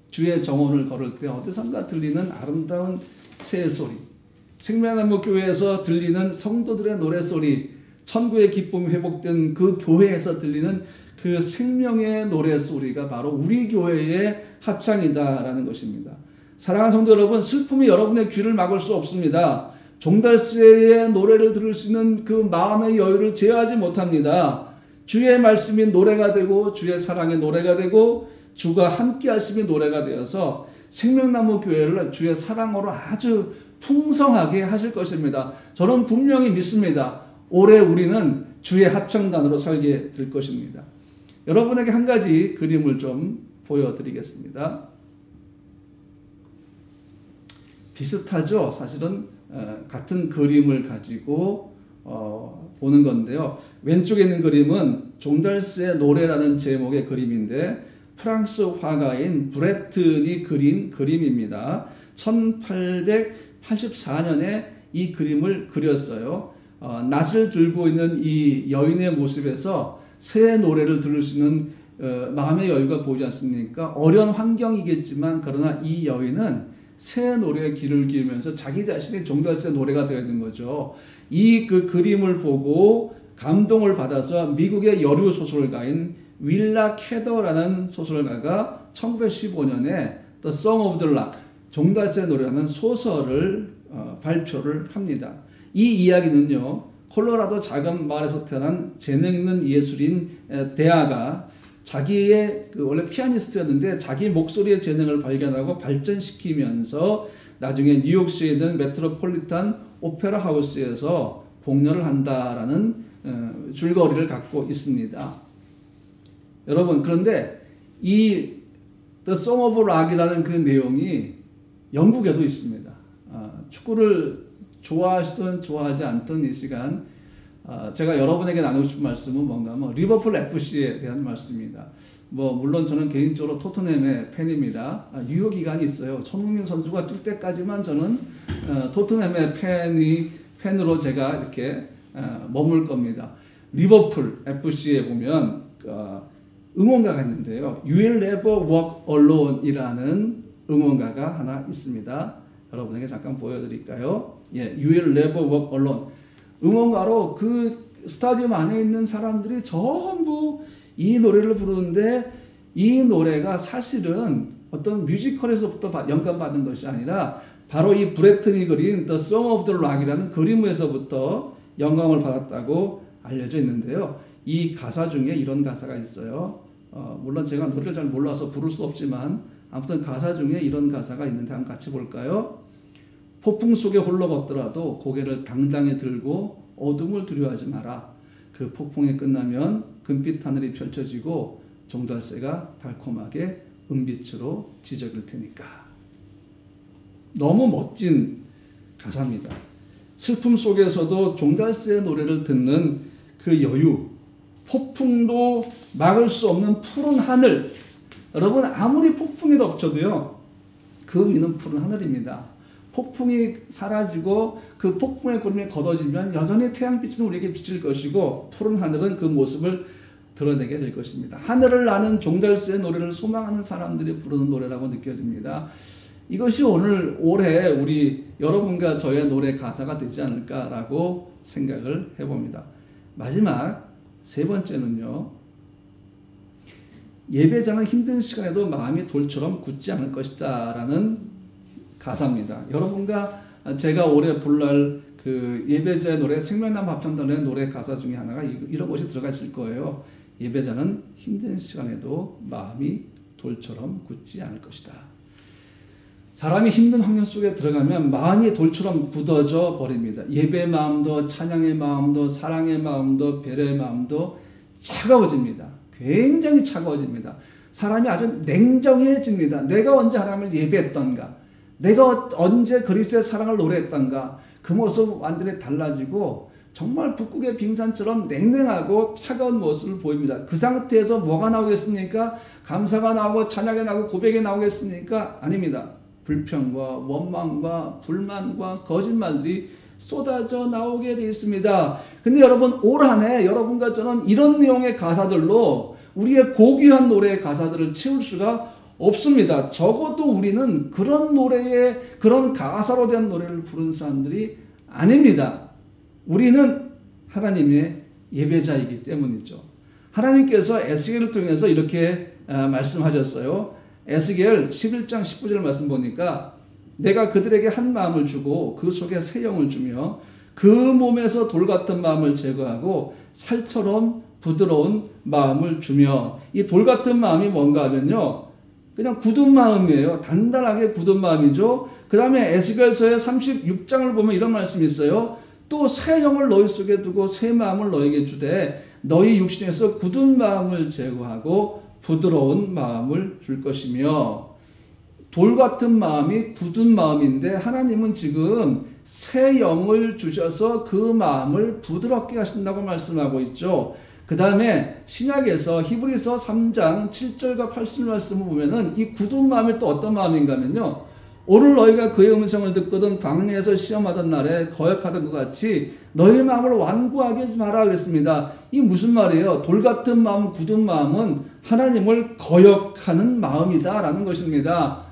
주의 정원을 걸을 때 어디선가 들리는 아름다운 새소리, 생명나무 교회에서 들리는 성도들의 노래소리, 천국의 기쁨이 회복된 그 교회에서 들리는 그 생명의 노래소리가 바로 우리 교회의 합창이다라는 것입니다. 사랑하는 성도 여러분, 슬픔이 여러분의 귀를 막을 수 없습니다. 종달새의 노래를 들을 수 있는 그 마음의 여유를 제어하지 못합니다. 주의 말씀이 노래가 되고 주의 사랑이 노래가 되고 주가 함께 하심이 노래가 되어서 생명나무 교회를 주의 사랑으로 아주 풍성하게 하실 것입니다. 저는 분명히 믿습니다. 올해 우리는 주의 합창단으로 살게 될 것입니다. 여러분에게 한 가지 그림을 좀 보여드리겠습니다. 비슷하죠? 사실은 같은 그림을 가지고 보는 건데요. 왼쪽에 있는 그림은 종달새 노래라는 제목의 그림인데 프랑스 화가인 브레튼이 그린 그림입니다. 1884년에 이 그림을 그렸어요. 낫을 들고 있는 이 여인의 모습에서 새 노래를 들을 수 있는 마음의 여유가 보이지 않습니까? 어려운 환경이겠지만 그러나 이 여인은 새 노래에 귀를 기울이면서 자기 자신이 종달새 노래가 되어 있는 거죠. 이 그 그림을 보고 감동을 받아서 미국의 여류 소설가인 윌라 캐더라는 소설가가 1915년에 The Song of the Lark, 종달새 노래라는 소설을 발표를 합니다. 이 이야기는요, 콜로라도 작은 마을에서 태어난 재능 있는 예술인 데아가 자기의 원래 피아니스트였는데 자기 목소리의 재능을 발견하고 발전시키면서 나중에 뉴욕시에 있는 메트로폴리탄 오페라 하우스에서 공연을 한다라는 줄거리를 갖고 있습니다. 여러분, 그런데 이 The Song of Rock이라는 그 내용이 영국에도 있습니다. 축구를 좋아하시든 좋아하지 않든 이 시간 제가 여러분에게 나누고 싶은 말씀은 뭔가 하면 리버풀 FC에 대한 말씀입니다. 물론 저는 개인적으로 토트넘의 팬입니다. 유효 기간이 있어요. 손흥민 선수가 뛸 때까지만 저는 토트넘의 팬으로 제가 이렇게 머물 겁니다. 리버풀 FC에 보면 응원가가 있는데요. You will never walk alone 이라는 응원가가 하나 있습니다. 여러분에게 잠깐 보여드릴까요? You will never walk alone. 응원가로 그 스타디움 안에 있는 사람들이 전부 이 노래를 부르는데 이 노래가 사실은 어떤 뮤지컬에서부터 영감받은 것이 아니라 바로 이 브레튼이 그린 The Song of the Rock이라는 그림에서부터 영감을 받았다고 알려져 있는데요. 이 가사 중에 이런 가사가 있어요. 물론 제가 노래를 잘 몰라서 부를 수 없지만 아무튼 가사 중에 이런 가사가 있는데 한번 같이 볼까요? 폭풍 속에 홀로 걷더라도 고개를 당당히 들고 어둠을 두려워하지 마라. 그 폭풍이 끝나면 금빛 하늘이 펼쳐지고 종달새가 달콤하게 은빛으로 지저귀를 테니까. 너무 멋진 가사입니다. 슬픔 속에서도 종달새의 노래를 듣는 그 여유, 폭풍도 막을 수 없는 푸른 하늘. 여러분 아무리 폭풍이 덮쳐도요, 그 위는 푸른 하늘입니다. 폭풍이 사라지고 그 폭풍의 구름이 걷어지면 여전히 태양빛은 우리에게 비칠 것이고 푸른 하늘은 그 모습을 드러내게 될 것입니다. 하늘을 나는 종달새의 노래를 소망하는 사람들이 부르는 노래라고 느껴집니다. 이것이 올해 우리 여러분과 저의 노래 가사가 되지 않을까라고 생각을 해봅니다. 마지막 세 번째는요. 예배자는 힘든 시간에도 마음이 돌처럼 굳지 않을 것이다 라는 가사입니다. 여러분과 제가 올해 부를 그 예배자의 노래, 생명나무 합창단의 노래 가사 중에 하나가 이런 것이 들어가 있을 거예요. 예배자는 힘든 시간에도 마음이 돌처럼 굳지 않을 것이다. 사람이 힘든 환경 속에 들어가면 마음이 돌처럼 굳어져 버립니다. 예배의 마음도 찬양의 마음도 사랑의 마음도 배려의 마음도 차가워집니다. 굉장히 차가워집니다. 사람이 아주 냉정해집니다. 내가 언제 하나님을 예배했던가, 내가 언제 그리스도의 사랑을 노래했던가, 그 모습 완전히 달라지고 정말 북극의 빙산처럼 냉랭하고 차가운 모습을 보입니다. 그 상태에서 뭐가 나오겠습니까? 감사가 나오고 찬양이 나오고 고백이 나오겠습니까? 아닙니다. 불평과 원망과 불만과 거짓말들이 쏟아져 나오게 되어 있습니다. 근데 여러분 올 한 해 여러분과 저는 이런 내용의 가사들로 우리의 고귀한 노래의 가사들을 채울 수가 없습니다. 적어도 우리는 그런 노래에 그런 가사로 된 노래를 부르는 사람들이 아닙니다. 우리는 하나님의 예배자이기 때문이죠. 하나님께서 에스겔을 통해서 이렇게 말씀하셨어요. 에스겔 11장 19절 말씀 보니까 내가 그들에게 한 마음을 주고 그 속에 새 영을 주며 그 몸에서 돌 같은 마음을 제거하고 살처럼 부드러운 마음을 주며, 이 돌 같은 마음이 뭔가 하면요, 그냥 굳은 마음이에요. 단단하게 굳은 마음이죠. 그 다음에 에스겔서의 36장을 보면 이런 말씀이 있어요. 또 새 영을 너희 속에 두고 새 마음을 너희에게 주되 너희 육신에서 굳은 마음을 제거하고 부드러운 마음을 줄 것이며, 돌 같은 마음이 굳은 마음인데 하나님은 지금 새 영을 주셔서 그 마음을 부드럽게 하신다고 말씀하고 있죠. 그 다음에 신약에서 히브리서 3장 7절과 8절 말씀을 보면은 이 굳은 마음이 또 어떤 마음인가 하면요, 오늘 너희가 그의 음성을 듣거든 광야에서 시험하던 날에 거역하던 것 같이 너희 마음을 완고하게 하지 마라 그랬습니다. 이 무슨 말이에요? 돌 같은 마음, 굳은 마음은 하나님을 거역하는 마음이다 라는 것입니다.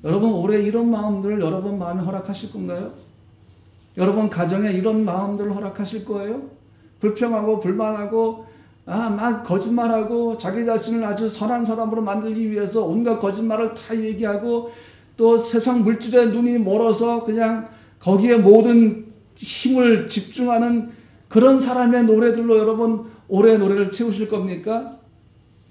여러분 올해 이런 마음들을 여러분 마음에 허락하실 건가요? 여러분 가정에 이런 마음들을 허락하실 거예요? 불평하고 불만하고 막 거짓말하고 자기 자신을 아주 선한 사람으로 만들기 위해서 온갖 거짓말을 다 얘기하고 또 세상 물질에 눈이 멀어서 그냥 거기에 모든 힘을 집중하는 그런 사람의 노래들로 여러분 올해 노래를 채우실 겁니까?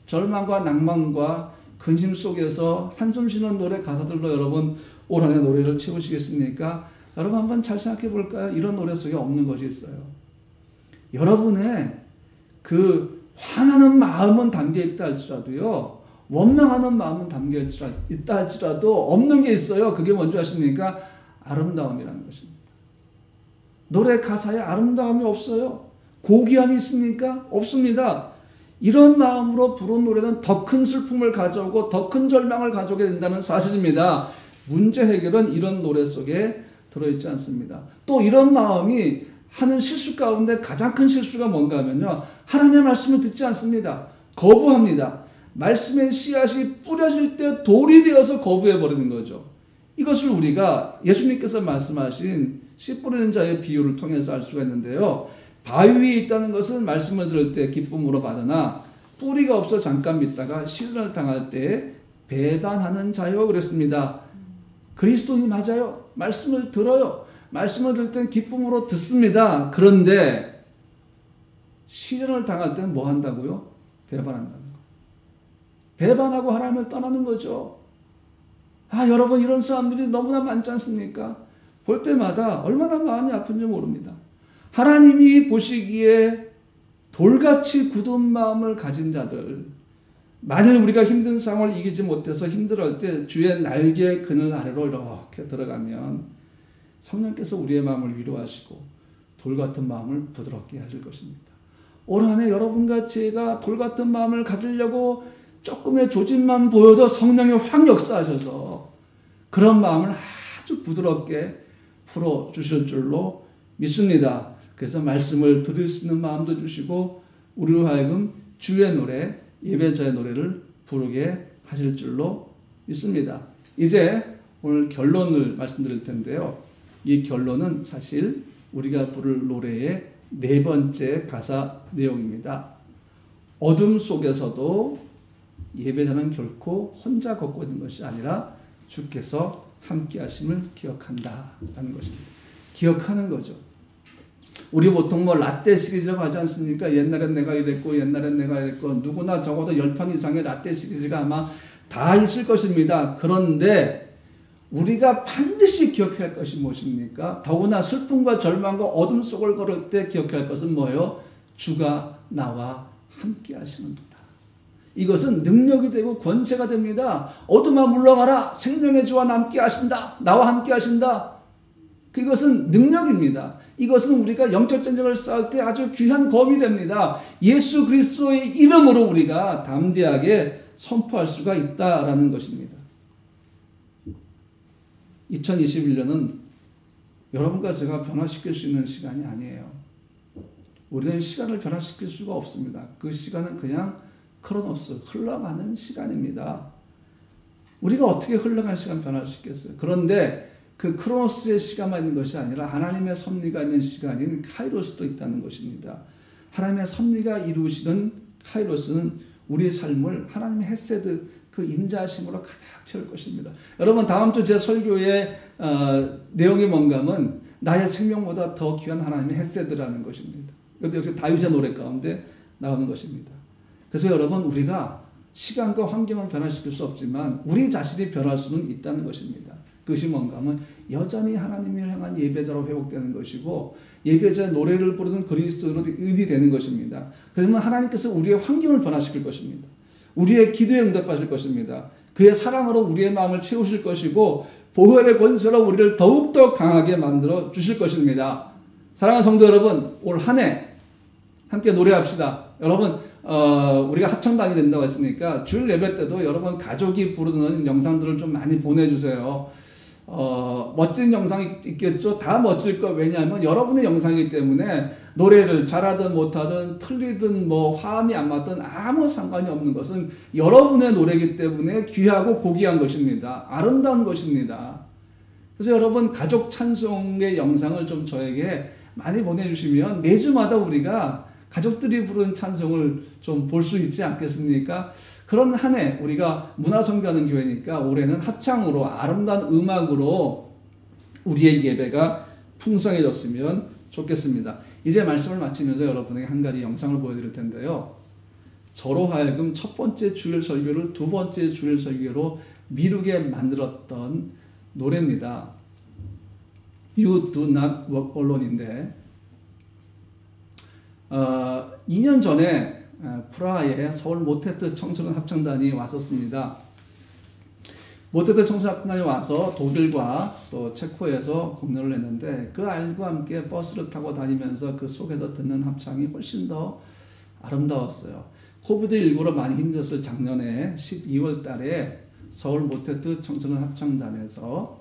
절망과 낭만과 근심 속에서 한숨 쉬는 노래 가사들로 여러분 올 한 해 노래를 채우시겠습니까? 여러분 한번 잘 생각해 볼까요? 이런 노래 속에 없는 것이 있어요. 여러분의 그 화나는 마음은 담겨 있다 할지라도요, 원망하는 마음은 담겨 있다 할지라도 없는 게 있어요. 그게 뭔지 아십니까? 아름다움이라는 것입니다. 노래 가사에 아름다움이 없어요. 고귀함이 있습니까? 없습니다. 이런 마음으로 부른 노래는 더 큰 슬픔을 가져오고 더 큰 절망을 가져오게 된다는 사실입니다. 문제 해결은 이런 노래 속에 들어있지 않습니다. 또 이런 마음이 하는 실수 가운데 가장 큰 실수가 뭔가 하면요, 하나님의 말씀을 듣지 않습니다. 거부합니다. 말씀의 씨앗이 뿌려질 때 돌이 되어서 거부해버리는 거죠. 이것을 우리가 예수님께서 말씀하신 씨 뿌리는 자의 비유를 통해서 알 수가 있는데요, 바위 위에 있다는 것은 말씀을 들을 때 기쁨으로 받으나 뿌리가 없어 잠깐 믿다가 시련을 당할 때 배반하는 자요 그랬습니다. 그리스도인이 맞아요. 말씀을 들어요. 말씀을 들을 땐 기쁨으로 듣습니다. 그런데 시련을 당할 때는 뭐 한다고요? 배반한다는 거. 배반하고 하나님을 떠나는 거죠. 여러분 이런 사람들이 너무나 많지 않습니까? 볼 때마다 얼마나 마음이 아픈지 모릅니다. 하나님이 보시기에 돌같이 굳은 마음을 가진 자들, 만일 우리가 힘든 상황을 이기지 못해서 힘들어할 때 주의 날개 그늘 아래로 이렇게 들어가면 성령께서 우리의 마음을 위로하시고 돌같은 마음을 부드럽게 하실 것입니다. 올 한 해 여러분과 제가 돌같은 마음을 가지려고 조금의 조짐만 보여도 성령이 확 역사하셔서 그런 마음을 아주 부드럽게 풀어주실 줄로 믿습니다. 그래서 말씀을 들을 수 있는 마음도 주시고 우리로 하여금 주의 노래, 예배자의 노래를 부르게 하실 줄로 믿습니다. 이제 오늘 결론을 말씀드릴 텐데요. 이 결론은 사실 우리가 부를 노래의 네 번째 가사 내용입니다. 어둠 속에서도 예배자는 결코 혼자 걷고 있는 것이 아니라 주께서 함께 하심을 기억한다라는 것입니다. 기억하는 거죠. 우리 보통 라떼 시리즈라고 하지 않습니까? 옛날엔 내가 이랬고 옛날엔 내가 이랬고 누구나 적어도 10편 이상의 라떼 시리즈가 아마 다 있을 것입니다. 그런데 우리가 반드시 기억해야 할 것이 무엇입니까? 더구나 슬픔과 절망과 어둠 속을 걸을 때 기억해야 할 것은 뭐예요? 주가 나와 함께 하시는도다. 이것은 능력이 되고 권세가 됩니다. 어둠아 물러가라. 생명의 주와 함께 하신다. 나와 함께 하신다. 그것은 능력입니다. 이것은 우리가 영적 전쟁을 싸울 때 아주 귀한 검이 됩니다. 예수 그리스도의 이름으로 우리가 담대하게 선포할 수가 있다라는 것입니다. 2021년은 여러분과 제가 변화시킬 수 있는 시간이 아니에요. 우리는 시간을 변화시킬 수가 없습니다. 그 시간은 그냥 크로노스, 흘러가는 시간입니다. 우리가 어떻게 흘러가는 시간 변화시켰어요? 그런데 그 크로노스의 시간만 있는 것이 아니라 하나님의 섭리가 있는 시간인 카이로스도 있다는 것입니다. 하나님의 섭리가 이루시는 카이로스는 우리의 삶을 하나님의 헤세드 그 인자하심으로 가득 채울 것입니다. 여러분 다음 주 제 설교의 내용이 뭔가 하면 나의 생명보다 더 귀한 하나님의 헤세드라는 것입니다. 이것도 역시 다윗의 노래 가운데 나오는 것입니다. 그래서 여러분 우리가 시간과 환경은 변화시킬 수 없지만 우리 자신이 변할 수는 있다는 것입니다. 그것이 뭔가 하면 여전히 하나님을 향한 예배자로 회복되는 것이고 예배자의 노래를 부르는 그리스도로 의리되는 것입니다. 그러면 하나님께서 우리의 환경을 변화시킬 것입니다. 우리의 기도에 응답하실 것입니다. 그의 사랑으로 우리의 마음을 채우실 것이고 보혈의 권세로 우리를 더욱더 강하게 만들어 주실 것입니다. 사랑하는 성도 여러분, 올 한 해 함께 노래합시다. 여러분 우리가 합창단이 된다고 했으니까 주일 예배 때도 여러분 가족이 부르는 영상들을 좀 많이 보내주세요. 멋진 영상이 있겠죠. 다 멋질 거. 왜냐하면 여러분의 영상이기 때문에 노래를 잘하든 못하든 틀리든 화음이 안 맞든 아무 상관이 없는 것은 여러분의 노래이기 때문에 귀하고 고귀한 것입니다. 아름다운 것입니다. 그래서 여러분 가족 찬송의 영상을 좀 저에게 많이 보내주시면 매주마다 우리가 가족들이 부르는 찬송을 좀 볼 수 있지 않겠습니까? 그런 한 해 우리가 문화선교하는 교회니까 올해는 합창으로 아름다운 음악으로 우리의 예배가 풍성해졌으면 좋겠습니다. 이제 말씀을 마치면서 여러분에게 한 가지 영상을 보여드릴 텐데요. 저로 하여금 첫 번째 주일 설교를 두 번째 주일 설교로 미루게 만들었던 노래입니다. You do not walk alone인데 2년 전에 프라하에 서울 모테트 청소년 합창단이 왔었습니다. 모테트 청소년 합창단이 와서 독일과 또 체코에서 공연을 했는데 그 아이들과 함께 버스를 타고 다니면서 그 속에서 듣는 합창이 훨씬 더 아름다웠어요. 코비드19로 많이 힘들었을 작년에 12월 달에 서울 모테트 청소년 합창단에서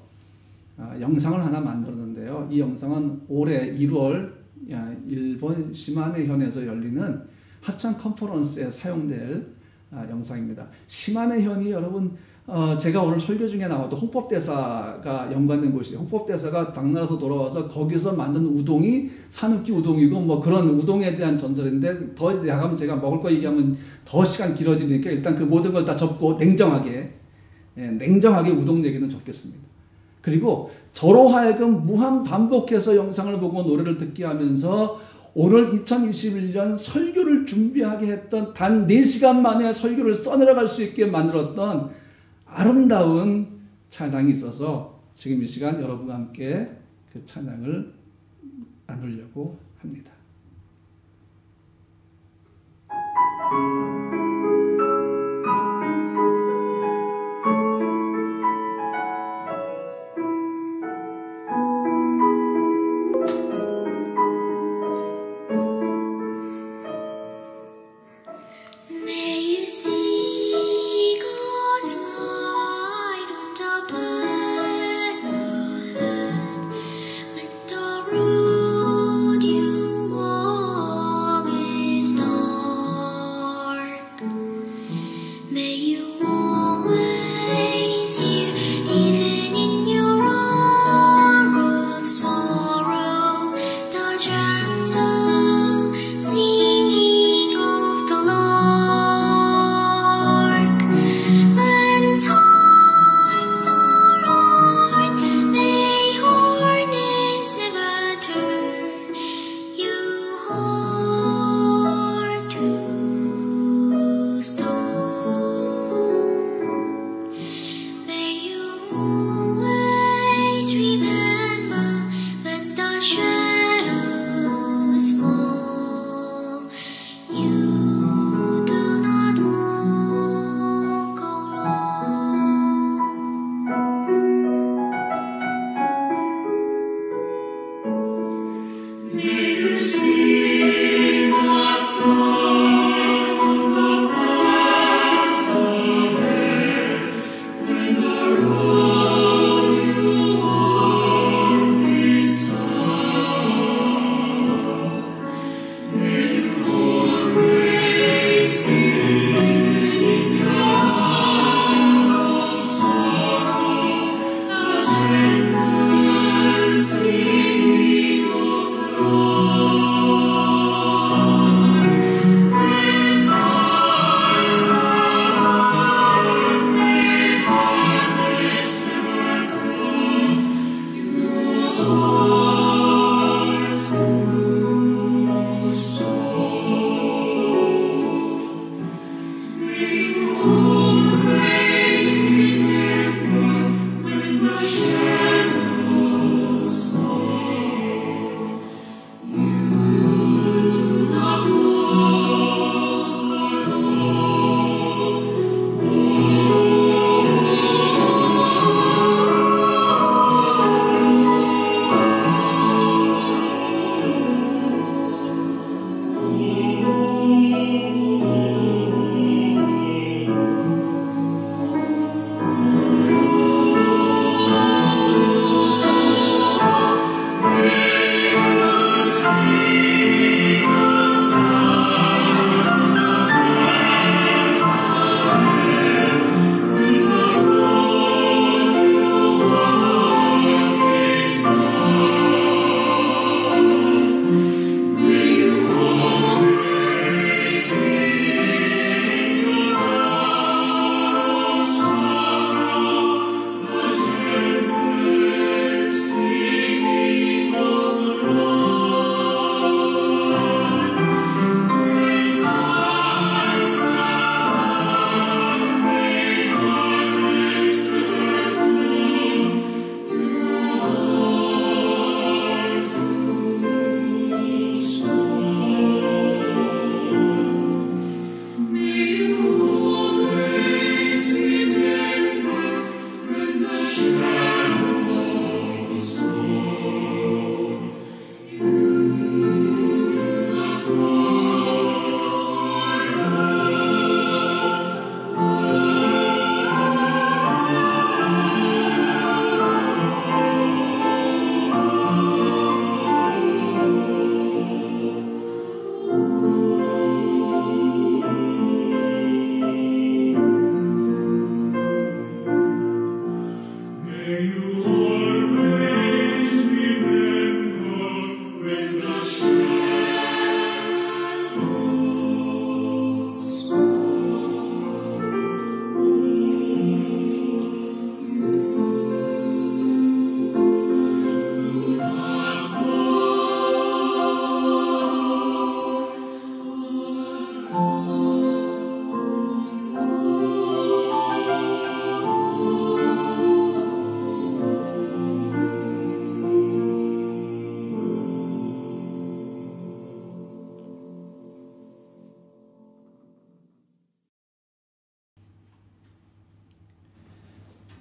영상을 하나 만들었는데요. 이 영상은 올해 1월 일본 시마네현에서 열리는 합창 컨퍼런스에 사용될 영상입니다. 시마네현이 여러분 제가 오늘 설교 중에 나왔던 홍법대사가 연관된 곳이에요. 홍법대사가 당나라에서 돌아와서 거기서 만든 우동이 산욱기 우동이고 그런 우동에 대한 전설인데 더 나가면 제가 먹을 거 얘기하면 더 시간 길어지니까 일단 그 모든 걸 다 접고 냉정하게 우동 얘기는 접겠습니다. 그리고 저로 하여금 무한 반복해서 영상을 보고 노래를 듣게 하면서 오늘 2021년 설교를 준비하게 했던 단 4시간 만에 설교를 써내려갈 수 있게 만들었던 아름다운 찬양이 있어서 지금 이 시간 여러분과 함께 그 찬양을 나누려고 합니다. Road you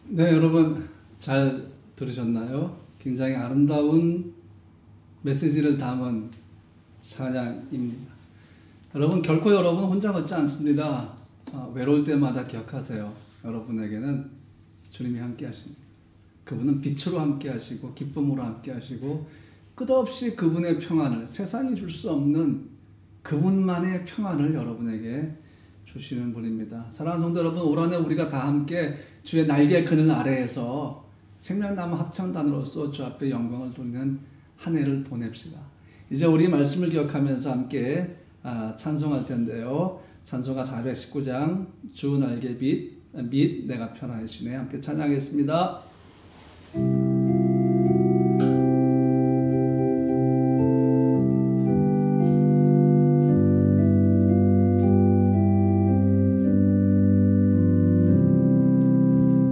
네, 여러분 잘 들으셨나요? 굉장히 아름다운 메시지를 담은 찬양입니다. 여러분 결코 여러분 혼자 걷지 않습니다. 외로울 때마다 기억하세요. 여러분에게는 주님이 함께 하십니다. 그분은 빛으로 함께 하시고 기쁨으로 함께 하시고 끝없이 그분의 평안을, 세상이 줄 수 없는 그분만의 평안을 여러분에게 주시는 분입니다. 사랑하는 성도 여러분, 올 한해 우리가 다 함께 주의 날개 그늘 아래에서 생명나무 합창단으로서 주 앞에 영광을 돌리는 한 해를 보냅시다. 이제 우리 말씀을 기억하면서 함께 찬송할 텐데요. 찬송가 419장 주 날개 빛 내가 편안해지네, 함께 찬양하겠습니다.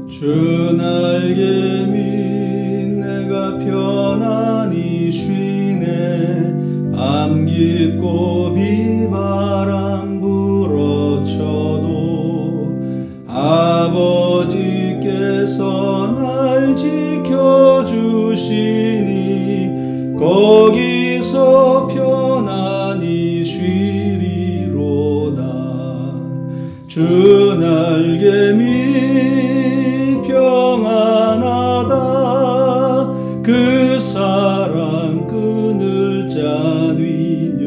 주 날개 밑 내가 편안히 쉬네. 밤 깊고 비바람 불어쳐도 아버지께서 날 지켜주시니 거기서 편안히 쉬리로다. 주 날개 밑 평안하다. 그 사랑 그늘 자위뇨.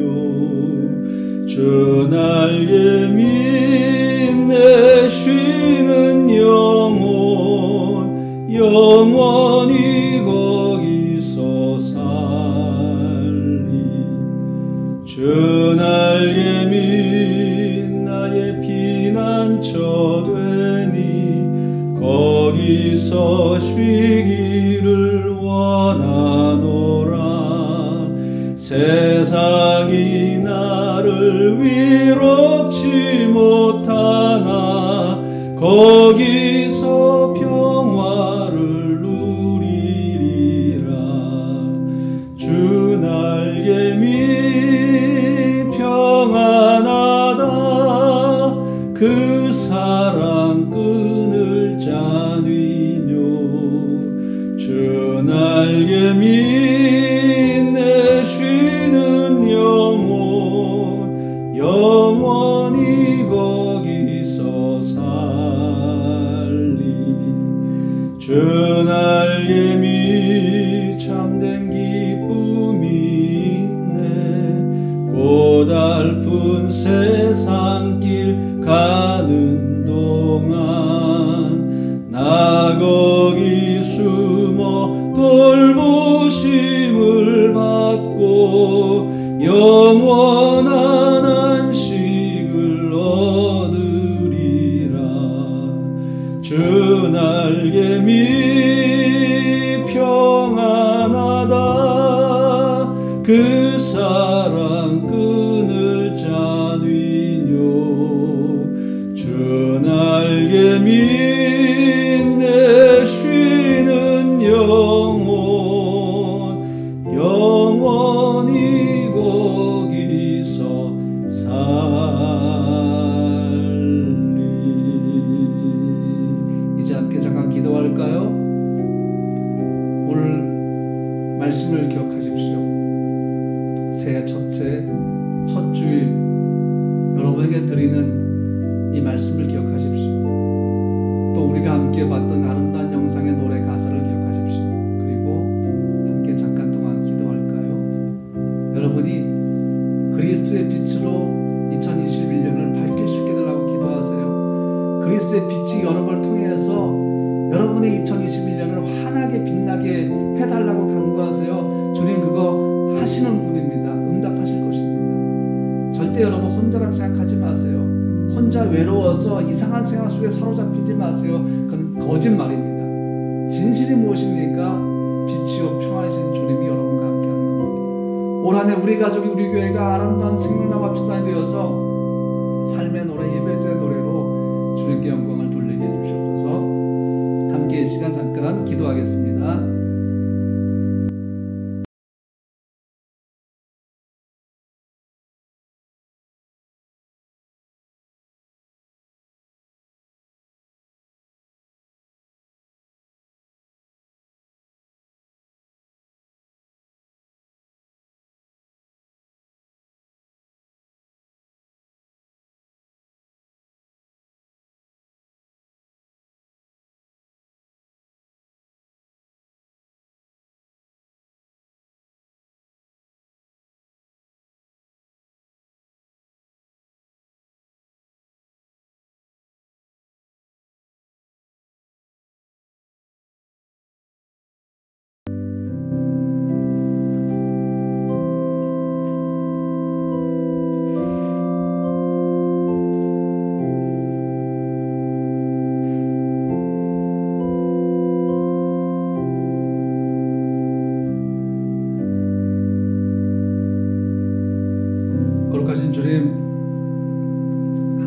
주 날개 밑 내 쉬는 영혼 영원히 거기서 살리. 주 날개 밑 나의 피난처 되니 거기서 쉬기를 원하노라. 세상이 나를 위롭지 못하나 거기서 평화를 누리리라. 주 날개 밑 평안하다. 그 사랑 그늘 자위뇨. 주 날개 밑 내 쉬는 영혼 영원히 거기서 살리. 주 날개 밑 참된 기쁨이 있네. 고달픈 세상길 가는 동안 나 거기 숨어 돌보심을 받고 영원한 안식을 얻으리라. 주 날개 밑 평안하다. 그 사랑 그늘 자위뇨. 주 날개 밑 내 쉬는 영혼 영원히 거기서 살리. 이제 함께 잠깐 기도할까요? 오늘 말씀을 기억하십시오. 새해 첫째 첫 주일 여러분에게 드리는 이 말씀을 기억하십시오. 또 우리가 함께 봤던 아름다운 영상의 노래 가사를 기억하십시오. 그리고 함께 잠깐 동안 기도할까요? 여러분이 그리스도의 빛으로 2021년을 밝힐 수 있게 되라고 기도하세요. 그리스도의 빛이 여러분을 통해서 여러분의 2021년을 환하게 빛나게 해달라고 간구하세요. 주님 그거 하시는 분입니다. 응답하실 것입니다. 절대 여러분 혼자란 생각하지 마세요. 혼자 외로워서 이상한 생각 속에 사로잡히지 마세요. 그건 거짓말입니다. 진실이 무엇입니까? 빛이요 평안이신 주님이 여러분과 함께하는 겁니다. 올 한 해 우리 가족이 우리 교회가 아름다운 생명나무 합창단이 되어서 삶의 노래, 예배자의 노래로 주님께 영광을 돌리게 해주시옵소서. 함께 이 시간 잠깐 기도하겠습니다.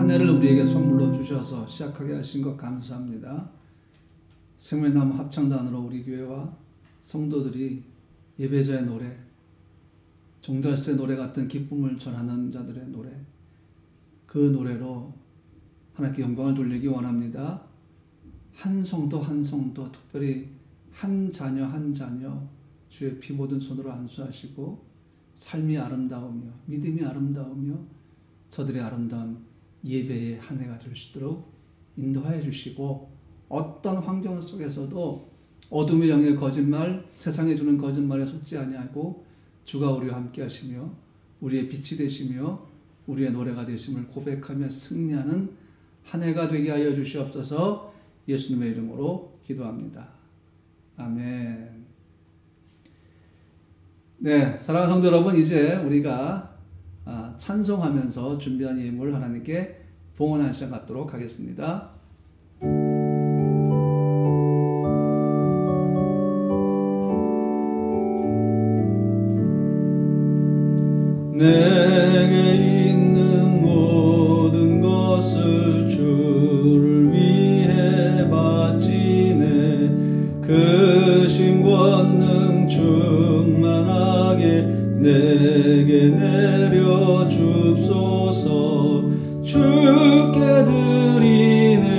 한 해를 우리에게 선물로 주셔서 시작하게 하신 것 감사합니다. 생명나무 합창단으로 우리 교회와 성도들이 예배자의 노래, 종달새 노래 같은 기쁨을 전하는 자들의 노래, 그 노래로 하나님께 영광을 돌리기 원합니다. 한 성도 한 성도, 특별히 한 자녀 한 자녀 주의 피 묻은 손으로 안수하시고 삶이 아름다우며 믿음이 아름다우며 저들의 아름다운 예배의 한 해가 될 수 있도록 인도하여 주시고, 어떤 환경 속에서도 어둠의 영의 거짓말, 세상에 주는 거짓말에 속지 아니하고 주가 우리와 함께 하시며 우리의 빛이 되시며 우리의 노래가 되심을 고백하며 승리하는 한 해가 되게 하여 주시옵소서. 예수님의 이름으로 기도합니다. 아멘. 네, 사랑하는 성도 여러분, 이제 우리가 찬송하면서 준비한 예물 하나님께 봉헌할 시간 갖도록 하겠습니다. 내게 있는 모든 것을 주를 위해 바치네. 그 신권능 충만하게 내게 내려 줍소서. 주께 드리네,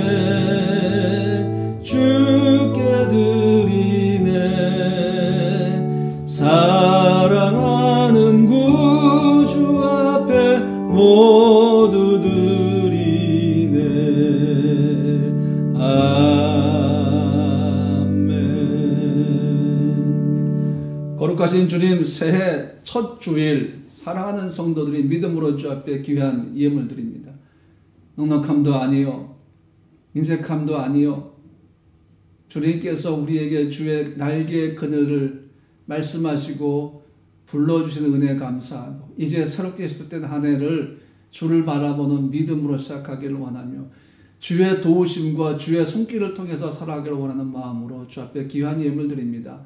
주께 드리네. 사랑하는 구주 앞에 모두 드리네. 아멘. 거룩하신 주님, 새해 첫 주일 사랑하는 성도들이 믿음으로 주 앞에 귀한 예물 드립니다. 넉넉함도 아니요, 인색함도 아니요, 주님께서 우리에게 주의 날개의 그늘을 말씀하시고 불러주시는 은혜에 감사하고, 이제 새롭게 시작된 한 해를 주를 바라보는 믿음으로 시작하기를 원하며 주의 도우심과 주의 손길을 통해서 살아가기를 원하는 마음으로 주 앞에 귀한 예물 드립니다.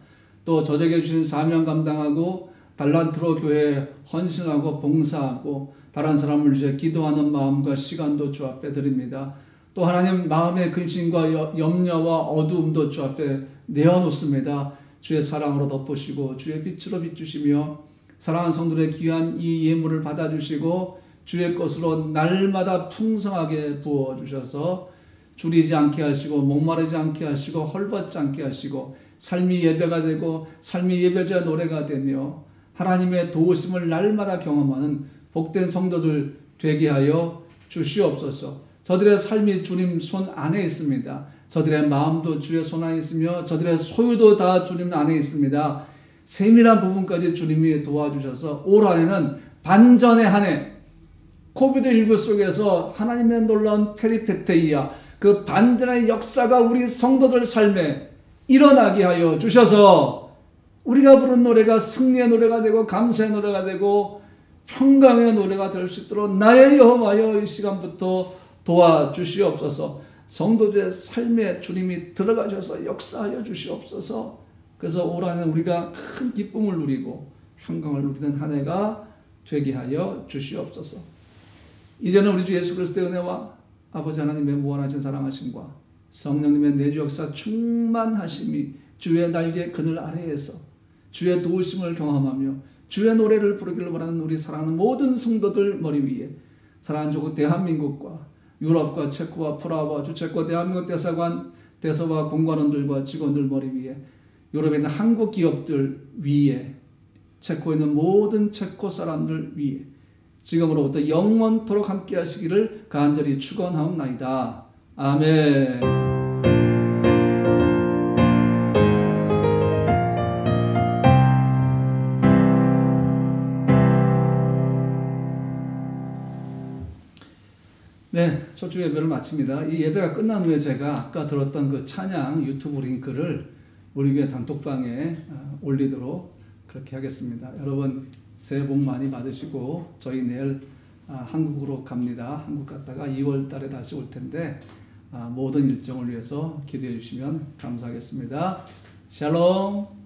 또 저에게 주신 사명 감당하고 달란트로 교회에 헌신하고 봉사하고 다른 사람을 위해 기도하는 마음과 시간도 주 앞에 드립니다. 또 하나님, 마음의 근심과 염려와 어두움도 주 앞에 내어놓습니다. 주의 사랑으로 덮으시고 주의 빛으로 비추시며 사랑하는 성도들의 귀한 이 예물을 받아주시고 주의 것으로 날마다 풍성하게 부어주셔서 줄이지 않게 하시고 목마르지 않게 하시고 헐벗지 않게 하시고 삶이 예배가 되고 삶이 예배자의 노래가 되며 하나님의 도우심을 날마다 경험하는 복된 성도들 되게 하여 주시옵소서. 저들의 삶이 주님 손 안에 있습니다. 저들의 마음도 주의 손 안에 있으며 저들의 소유도 다 주님 안에 있습니다. 세밀한 부분까지 주님이 도와주셔서 올 한해는 반전의 한 해, 코비드19 속에서 하나님의 놀라운 페리페테이아, 그 반전의 역사가 우리 성도들 삶에 일어나게 하여 주셔서 우리가 부른 노래가 승리의 노래가 되고 감사의 노래가 되고 평강의 노래가 될 수 있도록 나의 여호와여 이 시간부터 도와주시옵소서. 성도들의 삶에 주님이 들어가셔서 역사하여 주시옵소서. 그래서 올 한해 우리가 큰 기쁨을 누리고 평강을 누리는 한 해가 되게 하여 주시옵소서. 이제는 우리 주 예수 그리스도의 은혜와 아버지 하나님의 무한하신 사랑하심과 성령님의 내주 역사 충만하심이 주의 날개 그늘 아래에서 주의 도우심을 경험하며 주의 노래를 부르기를 원하는 우리 사랑하는 모든 성도들 머리 위에, 사랑하는 조국 대한민국과 유럽과 체코와 프라하와 주체코 대한민국 대사관 대서와 공관원들과 직원들 머리 위에, 유럽에 있는 한국 기업들 위에, 체코에 있는 모든 체코 사람들 위에 지금으로부터 영원토록 함께 하시기를 간절히 축원하옵나이다. 아멘. 네, 첫 주 예배를 마칩니다. 이 예배가 끝난 후에 제가 아까 들었던 그 찬양 유튜브 링크를 우리 교회 단톡방에 올리도록 그렇게 하겠습니다. 여러분 새해 복 많이 받으시고 저희 내일 한국으로 갑니다. 한국 갔다가 2월 달에 다시 올 텐데 모든 일정을 위해서 기도해 주시면 감사하겠습니다. 샬롬.